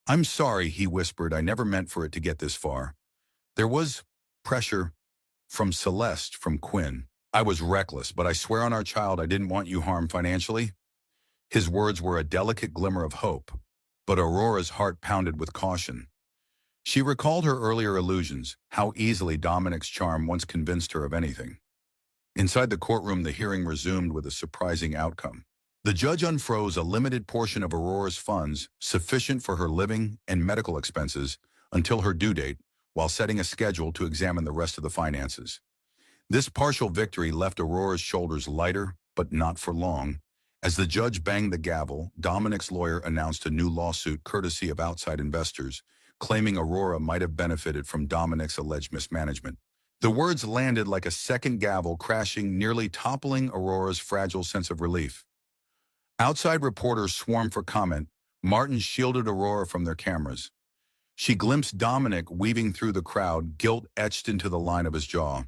"I'm sorry," he whispered. "I never meant for it to get this far. There was pressure from Celeste, from Quinn. I was reckless, but I swear on our child I didn't want you harmed financially." His words were a delicate glimmer of hope, but Aurora's heart pounded with caution. She recalled her earlier illusions, how easily Dominic's charm once convinced her of anything. Inside the courtroom, the hearing resumed with a surprising outcome. The judge unfroze a limited portion of Aurora's funds, sufficient for her living and medical expenses, until her due date, while setting a schedule to examine the rest of the finances. This partial victory left Aurora's shoulders lighter, but not for long. As the judge banged the gavel, Dominic's lawyer announced a new lawsuit courtesy of outside investors, claiming Aurora might have benefited from Dominic's alleged mismanagement. The words landed like a second gavel, crashing, nearly toppling Aurora's fragile sense of relief. Outside reporters swarmed for comment. Martin shielded Aurora from their cameras. She glimpsed Dominic weaving through the crowd, guilt etched into the line of his jaw.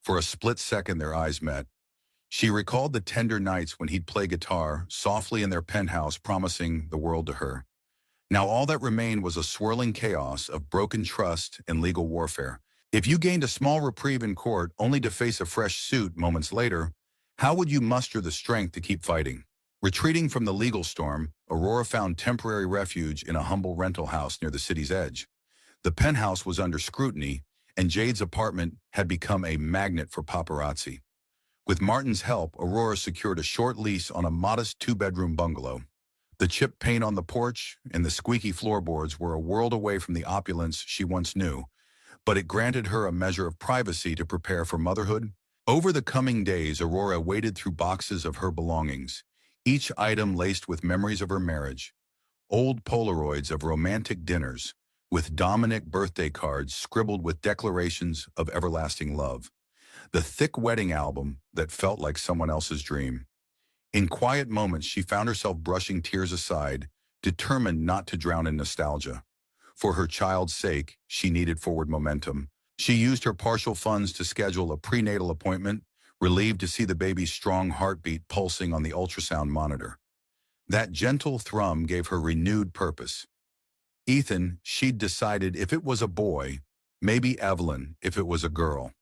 For a split second, their eyes met. She recalled the tender nights when he'd play guitar softly in their penthouse, promising the world to her. Now all that remained was a swirling chaos of broken trust and legal warfare. If you gained a small reprieve in court only to face a fresh suit moments later, how would you muster the strength to keep fighting? Retreating from the legal storm, Aurora found temporary refuge in a humble rental house near the city's edge. The penthouse was under scrutiny, and Jade's apartment had become a magnet for paparazzi. With Martin's help, Aurora secured a short lease on a modest 2-bedroom bungalow. The chipped paint on the porch and the squeaky floorboards were a world away from the opulence she once knew, but it granted her a measure of privacy to prepare for motherhood. Over the coming days, Aurora waded through boxes of her belongings, each item laced with memories of her marriage. Old Polaroids of romantic dinners, with Dominic birthday cards scribbled with declarations of everlasting love. The thick wedding album that felt like someone else's dream. In quiet moments, she found herself brushing tears aside, determined not to drown in nostalgia. For her child's sake, she needed forward momentum. She used her partial funds to schedule a prenatal appointment, relieved to see the baby's strong heartbeat pulsing on the ultrasound monitor. That gentle thrum gave her renewed purpose. Ethan, she'd decided if it was a boy, Maybe Evelyn, if it was a girl.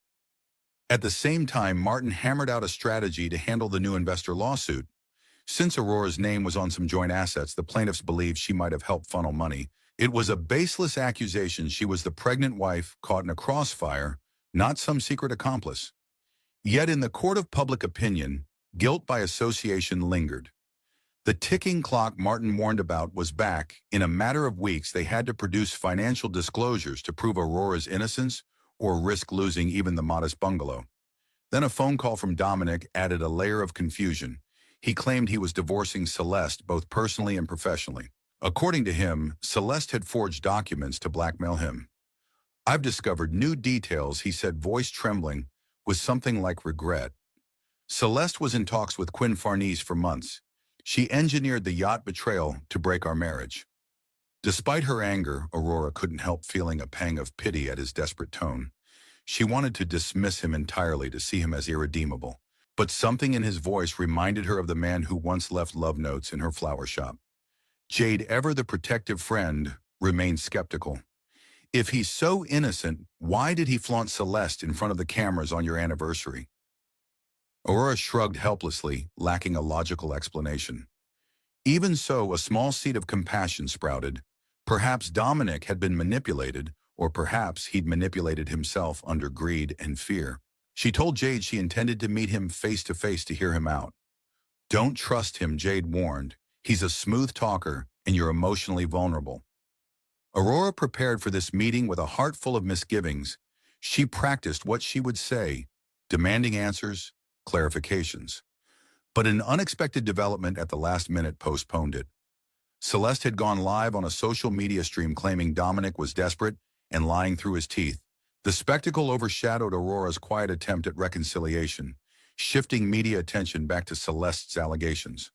At the same time, Martin hammered out a strategy to handle the new investor lawsuit. Since Aurora's name was on some joint assets, the plaintiffs believed she might have helped funnel money. It was a baseless accusation. She was the pregnant wife caught in a crossfire, not some secret accomplice. Yet in the court of public opinion, guilt by association lingered. The ticking clock Martin warned about was back. In a matter of weeks, they had to produce financial disclosures to prove Aurora's innocence or risk losing even the modest bungalow. Then a phone call from Dominic added a layer of confusion. He claimed he was divorcing Celeste both personally and professionally. According to him, Celeste had forged documents to blackmail him. "I've discovered new details," he said, voice trembling, with something like regret. "Celeste was in talks with Quinn Farnese for months. She engineered the yacht betrayal to break our marriage." Despite her anger, Aurora couldn't help feeling a pang of pity at his desperate tone. She wanted to dismiss him entirely, to see him as irredeemable. But something in his voice reminded her of the man who once left love notes in her flower shop. Jade, ever the protective friend, remained skeptical. "If he's so innocent, why did he flaunt Celeste in front of the cameras on your anniversary?" Aurora shrugged helplessly, lacking a logical explanation. Even so, a small seed of compassion sprouted. Perhaps Dominic had been manipulated, or perhaps he'd manipulated himself under greed and fear. She told Jade she intended to meet him face to face to hear him out. "Don't trust him," Jade warned. "He's a smooth talker, and you're emotionally vulnerable." Aurora prepared for this meeting with a heart full of misgivings. She practiced what she would say, demanding answers, clarifications. But an unexpected development at the last minute postponed it. Celeste had gone live on a social media stream claiming Dominic was desperate and lying through his teeth. The spectacle overshadowed Aurora's quiet attempt at reconciliation, shifting media attention back to Celeste's allegations.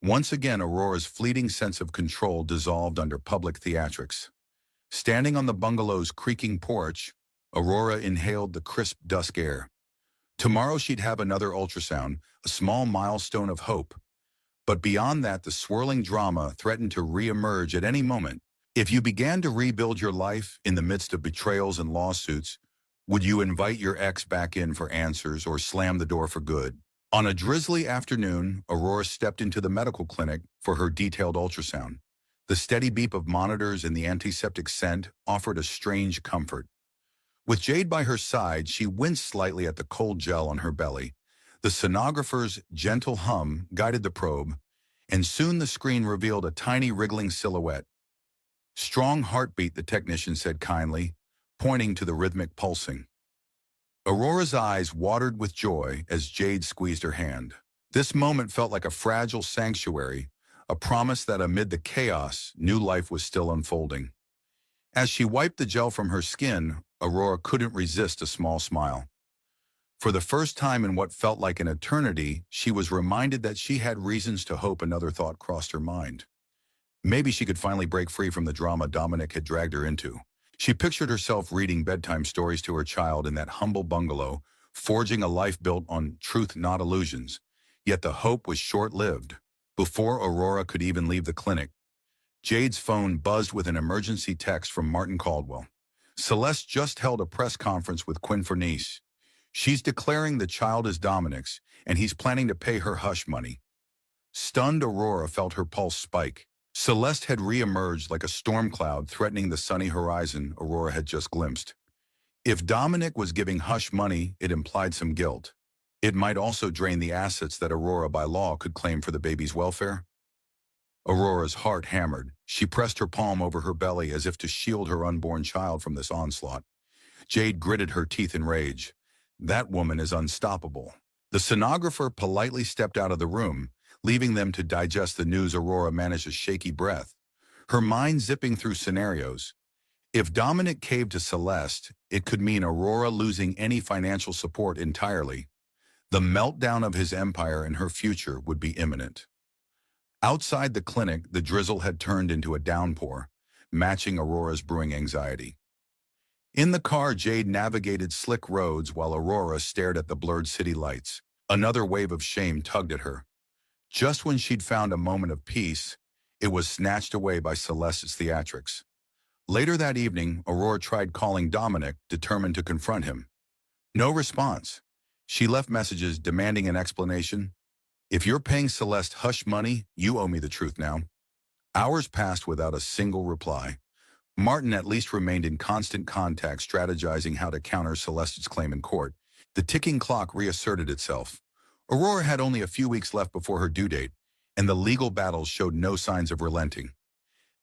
Once again, Aurora's fleeting sense of control dissolved under public theatrics. Standing on the bungalow's creaking porch, Aurora inhaled the crisp dusk air. Tomorrow she'd have another ultrasound, a small milestone of hope. But beyond that, the swirling drama threatened to re-emerge at any moment. If you began to rebuild your life in the midst of betrayals and lawsuits, would you invite your ex back in for answers or slam the door for good? On a drizzly afternoon, Aurora stepped into the medical clinic for her detailed ultrasound. The steady beep of monitors and the antiseptic scent offered a strange comfort. With Jade by her side, she winced slightly at the cold gel on her belly. The sonographer's gentle hum guided the probe, and soon the screen revealed a tiny wriggling silhouette. "Strong heartbeat," the technician said kindly, pointing to the rhythmic pulsing. Aurora's eyes watered with joy as Jade squeezed her hand. This moment felt like a fragile sanctuary, a promise that amid the chaos, new life was still unfolding. As she wiped the gel from her skin, Aurora couldn't resist a small smile. For the first time in what felt like an eternity, she was reminded that she had reasons to hope. Another thought crossed her mind. Maybe she could finally break free from the drama Dominic had dragged her into. She pictured herself reading bedtime stories to her child in that humble bungalow, forging a life built on truth, not illusions. Yet the hope was short-lived. Before Aurora could even leave the clinic, Jade's phone buzzed with an emergency text from Martin Caldwell. "Celeste just held a press conference with Quinn Farnese. She's declaring the child is Dominic's, and he's planning to pay her hush money." Stunned, Aurora felt her pulse spike. Celeste had re-emerged like a storm cloud threatening the sunny horizon Aurora had just glimpsed. If Dominic was giving hush money, it implied some guilt. It might also drain the assets that Aurora by law could claim for the baby's welfare. Aurora's heart hammered. She pressed her palm over her belly as if to shield her unborn child from this onslaught. Jade gritted her teeth in rage. That woman is unstoppable. The sonographer politely stepped out of the room, leaving them to digest the news. Aurora managed a shaky breath, her mind zipping through scenarios. If Dominic caved to Celeste, it could mean Aurora losing any financial support entirely. The meltdown of his empire and her future would be imminent. Outside the clinic, the drizzle had turned into a downpour, matching Aurora's brewing anxiety. In the car, Jade navigated slick roads while Aurora stared at the blurred city lights. Another wave of shame tugged at her. Just when she'd found a moment of peace, it was snatched away by Celeste's theatrics. Later that evening, Aurora tried calling Dominic, determined to confront him. No response. She left messages demanding an explanation. If you're paying Celeste hush money, you owe me the truth now. Hours passed without a single reply. Martin at least remained in constant contact, strategizing how to counter Celeste's claim in court. The ticking clock reasserted itself. Aurora had only a few weeks left before her due date, and the legal battles showed no signs of relenting.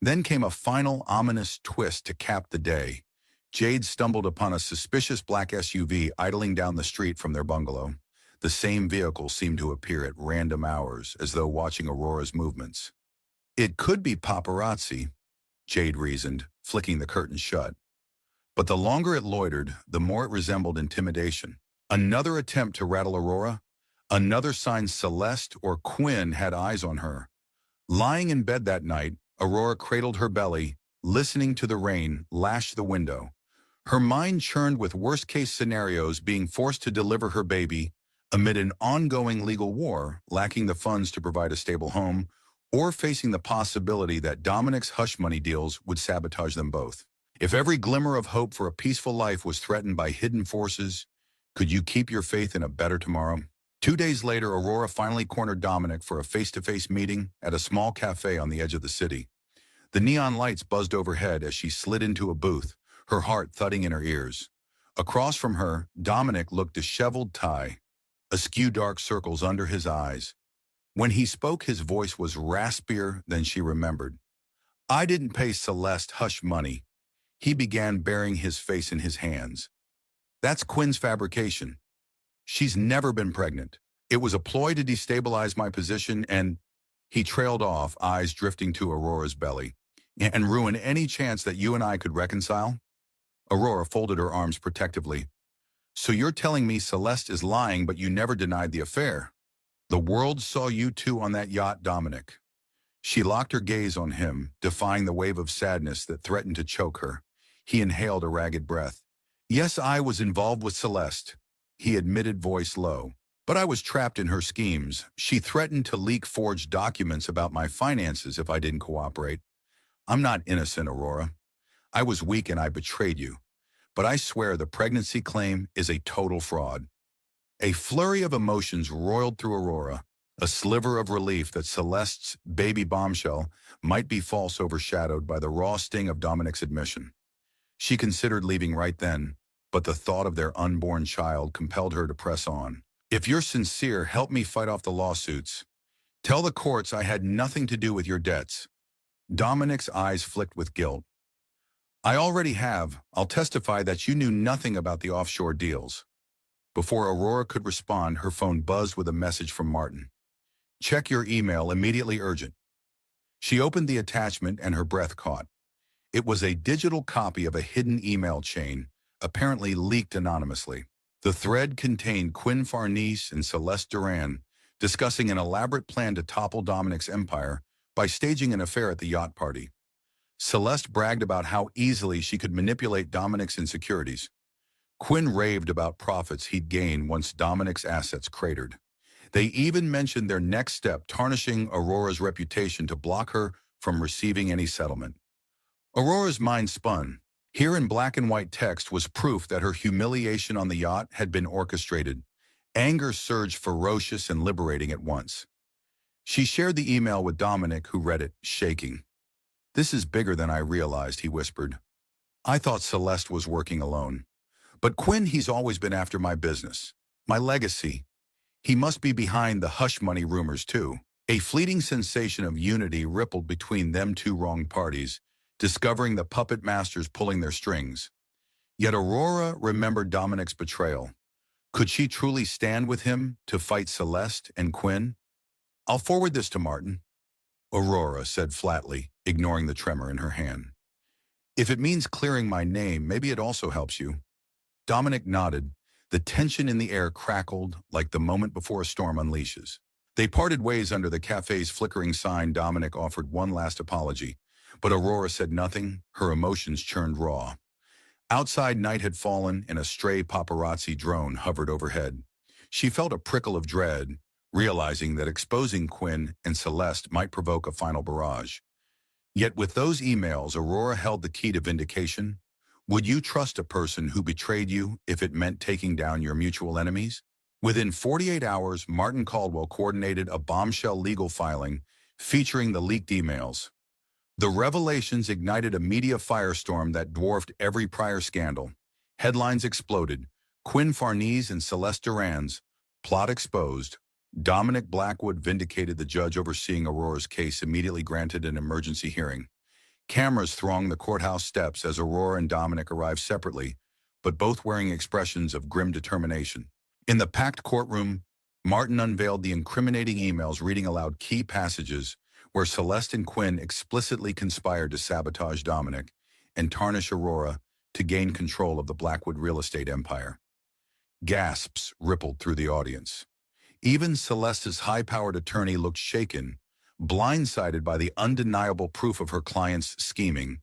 Then came a final ominous twist to cap the day. Jade stumbled upon a suspicious black SUV idling down the street from their bungalow. The same vehicle seemed to appear at random hours, as though watching Aurora's movements. It could be paparazzi, Jade reasoned, flicking the curtains shut. But the longer it loitered, the more it resembled intimidation. Another attempt to rattle Aurora? Another sign Celeste or Quinn had eyes on her. Lying in bed that night, Aurora cradled her belly, listening to the rain lash the window. Her mind churned with worst-case scenarios, being forced to deliver her baby amid an ongoing legal war, lacking the funds to provide a stable home, or facing the possibility that Dominic's hush money deals would sabotage them both. If every glimmer of hope for a peaceful life was threatened by hidden forces, could you keep your faith in a better tomorrow? 2 days later, Aurora finally cornered Dominic for a face-to-face meeting at a small cafe on the edge of the city. The neon lights buzzed overhead as she slid into a booth, her heart thudding in her ears. Across from her, Dominic looked disheveled, askew dark circles under his eyes. When he spoke, his voice was raspier than she remembered. "I didn't pay Celeste hush money." He began, burying his face in his hands. "That's Quinn's fabrication. She's never been pregnant. It was a ploy to destabilize my position and—" He trailed off, eyes drifting to Aurora's belly. "And ruin any chance that you and I could reconcile?" Aurora folded her arms protectively. "So you're telling me Celeste is lying, but you never denied the affair? The world saw you two on that yacht, Dominic." She locked her gaze on him, defying the wave of sadness that threatened to choke her. He inhaled a ragged breath. "Yes, I was involved with Celeste," he admitted, voice low. "But I was trapped in her schemes. She threatened to leak forged documents about my finances if I didn't cooperate. I'm not innocent, Aurora. I was weak and I betrayed you. But I swear the pregnancy claim is a total fraud." A flurry of emotions roiled through Aurora, a sliver of relief that Celeste's baby bombshell might be false overshadowed by the raw sting of Dominic's admission. She considered leaving right then, but the thought of their unborn child compelled her to press on. "If you're sincere, help me fight off the lawsuits. Tell the courts I had nothing to do with your debts." Dominic's eyes flicked with guilt. "I already have. I'll testify that you knew nothing about the offshore deals." Before Aurora could respond, her phone buzzed with a message from Martin. "Check your email, immediately urgent." She opened the attachment and her breath caught. It was a digital copy of a hidden email chain, apparently leaked anonymously. The thread contained Quinn Farnese and Celeste Duran discussing an elaborate plan to topple Dominic's empire by staging an affair at the yacht party. Celeste bragged about how easily she could manipulate Dominic's insecurities. Quinn raved about profits he'd gain once Dominic's assets cratered. They even mentioned their next step, tarnishing Aurora's reputation to block her from receiving any settlement. Aurora's mind spun. Here in black and white text was proof that her humiliation on the yacht had been orchestrated. Anger surged, ferocious and liberating at once. She shared the email with Dominic, who read it, shaking. "This is bigger than I realized," he whispered. "I thought Celeste was working alone. But Quinn, he's always been after my business, my legacy. He must be behind the hush money rumors too." A fleeting sensation of unity rippled between them two wronged parties, discovering the puppet masters pulling their strings. Yet Aurora remembered Dominic's betrayal. Could she truly stand with him to fight Celeste and Quinn? "I'll forward this to Martin," Aurora said flatly, ignoring the tremor in her hand. "If it means clearing my name, maybe it also helps you." Dominic nodded. The tension in the air crackled like the moment before a storm unleashes. They parted ways under the cafe's flickering sign. Dominic offered one last apology, but Aurora said nothing. Her emotions churned raw. Outside, night had fallen and a stray paparazzi drone hovered overhead. She felt a prickle of dread, realizing that exposing Quinn and Celeste might provoke a final barrage. Yet with those emails, Aurora held the key to vindication. Would you trust a person who betrayed you if it meant taking down your mutual enemies? Within 48 hours, Martin Caldwell coordinated a bombshell legal filing featuring the leaked emails. The revelations ignited a media firestorm that dwarfed every prior scandal. Headlines exploded. Quinn Farnese and Celeste Duran's plot exposed. Dominic Blackwood vindicated. The judge overseeing Aurora's case immediately granted an emergency hearing. Cameras thronged the courthouse steps as Aurora and Dominic arrived separately, but both wearing expressions of grim determination. In the packed courtroom, Martin unveiled the incriminating emails, reading aloud key passages where Celeste and Quinn explicitly conspired to sabotage Dominic and tarnish Aurora to gain control of the Blackwood real estate empire. Gasps rippled through the audience. Even Celeste's high-powered attorney looked shaken, blindsided by the undeniable proof of her client's scheming.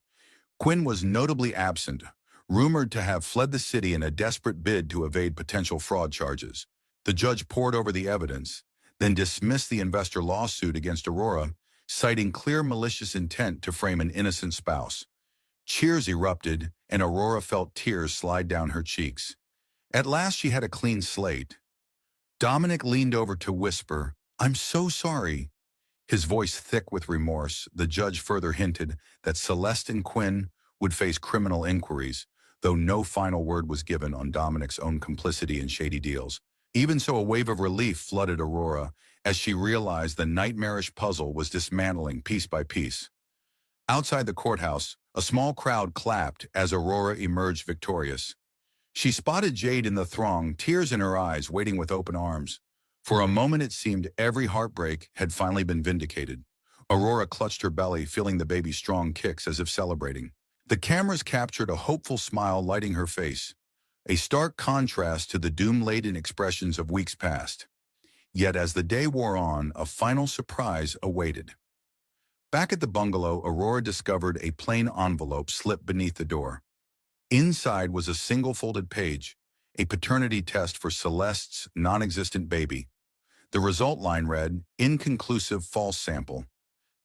Quinn was notably absent, rumored to have fled the city in a desperate bid to evade potential fraud charges. The judge pored over the evidence, then dismissed the investor lawsuit against Aurora, citing clear malicious intent to frame an innocent spouse. Cheers erupted, and Aurora felt tears slide down her cheeks. At last she had a clean slate. Dominic leaned over to whisper, "I'm so sorry." His voice thick with remorse. The judge further hinted that Celeste and Quinn would face criminal inquiries, though no final word was given on Dominic's own complicity in shady deals. Even so, a wave of relief flooded Aurora as she realized the nightmarish puzzle was dismantling piece by piece. Outside the courthouse, a small crowd clapped as Aurora emerged victorious. She spotted Jade in the throng, tears in her eyes, waiting with open arms. For a moment it seemed every heartbreak had finally been vindicated. Aurora clutched her belly, feeling the baby's strong kicks as if celebrating. The cameras captured a hopeful smile lighting her face, a stark contrast to the doom-laden expressions of weeks past. Yet as the day wore on, a final surprise awaited. Back at the bungalow, Aurora discovered a plain envelope slipped beneath the door. Inside was a single folded page, a paternity test for Celeste's non-existent baby. The result line read, "Inconclusive false sample."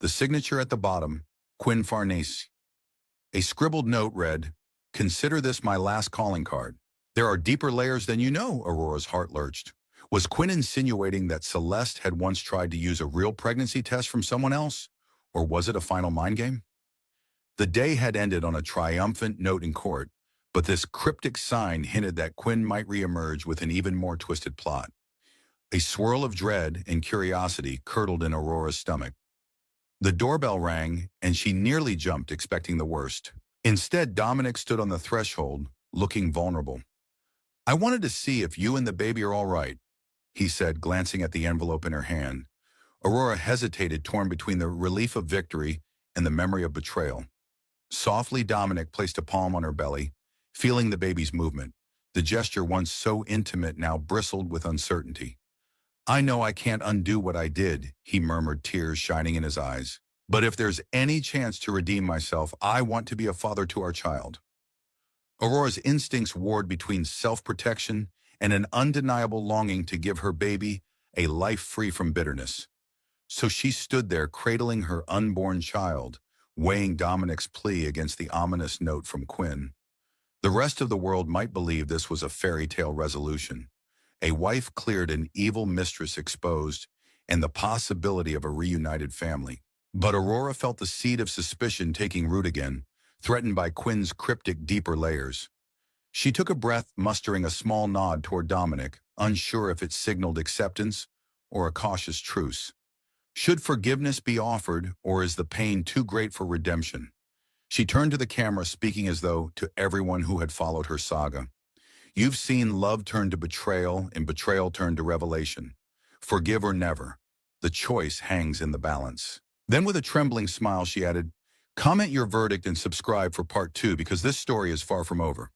The signature at the bottom, Quinn Farnese. A scribbled note read, "Consider this my last calling card." There are deeper layers than you know, Aurora's heart lurched. Was Quinn insinuating that Celeste had once tried to use a real pregnancy test from someone else? Or was it a final mind game? The day had ended on a triumphant note in court, but this cryptic sign hinted that Quinn might reemerge with an even more twisted plot. A swirl of dread and curiosity curdled in Aurora's stomach. The doorbell rang, and she nearly jumped, expecting the worst. Instead, Dominic stood on the threshold, looking vulnerable. "I wanted to see if you and the baby are all right," he said, glancing at the envelope in her hand. Aurora hesitated, torn between the relief of victory and the memory of betrayal. Softly, Dominic placed a palm on her belly, feeling the baby's movement. The gesture, once so intimate, now bristled with uncertainty. "I know I can't undo what I did," he murmured, tears shining in his eyes. "But if there's any chance to redeem myself, I want to be a father to our child." Aurora's instincts warred between self-protection and an undeniable longing to give her baby a life free from bitterness. So she stood there, cradling her unborn child, weighing Dominic's plea against the ominous note from Quinn. The rest of the world might believe this was a fairy tale resolution. A wife cleared, an evil mistress exposed, and the possibility of a reunited family. But Aurora felt the seed of suspicion taking root again, threatened by Quinn's cryptic deeper layers. She took a breath, mustering a small nod toward Dominic, unsure if it signaled acceptance or a cautious truce. Should forgiveness be offered, or is the pain too great for redemption? She turned to the camera, speaking as though to everyone who had followed her saga. "You've seen love turn to betrayal and betrayal turn to revelation. Forgive or never. The choice hangs in the balance." Then with a trembling smile, she added, "Comment your verdict and subscribe for part 2 because this story is far from over."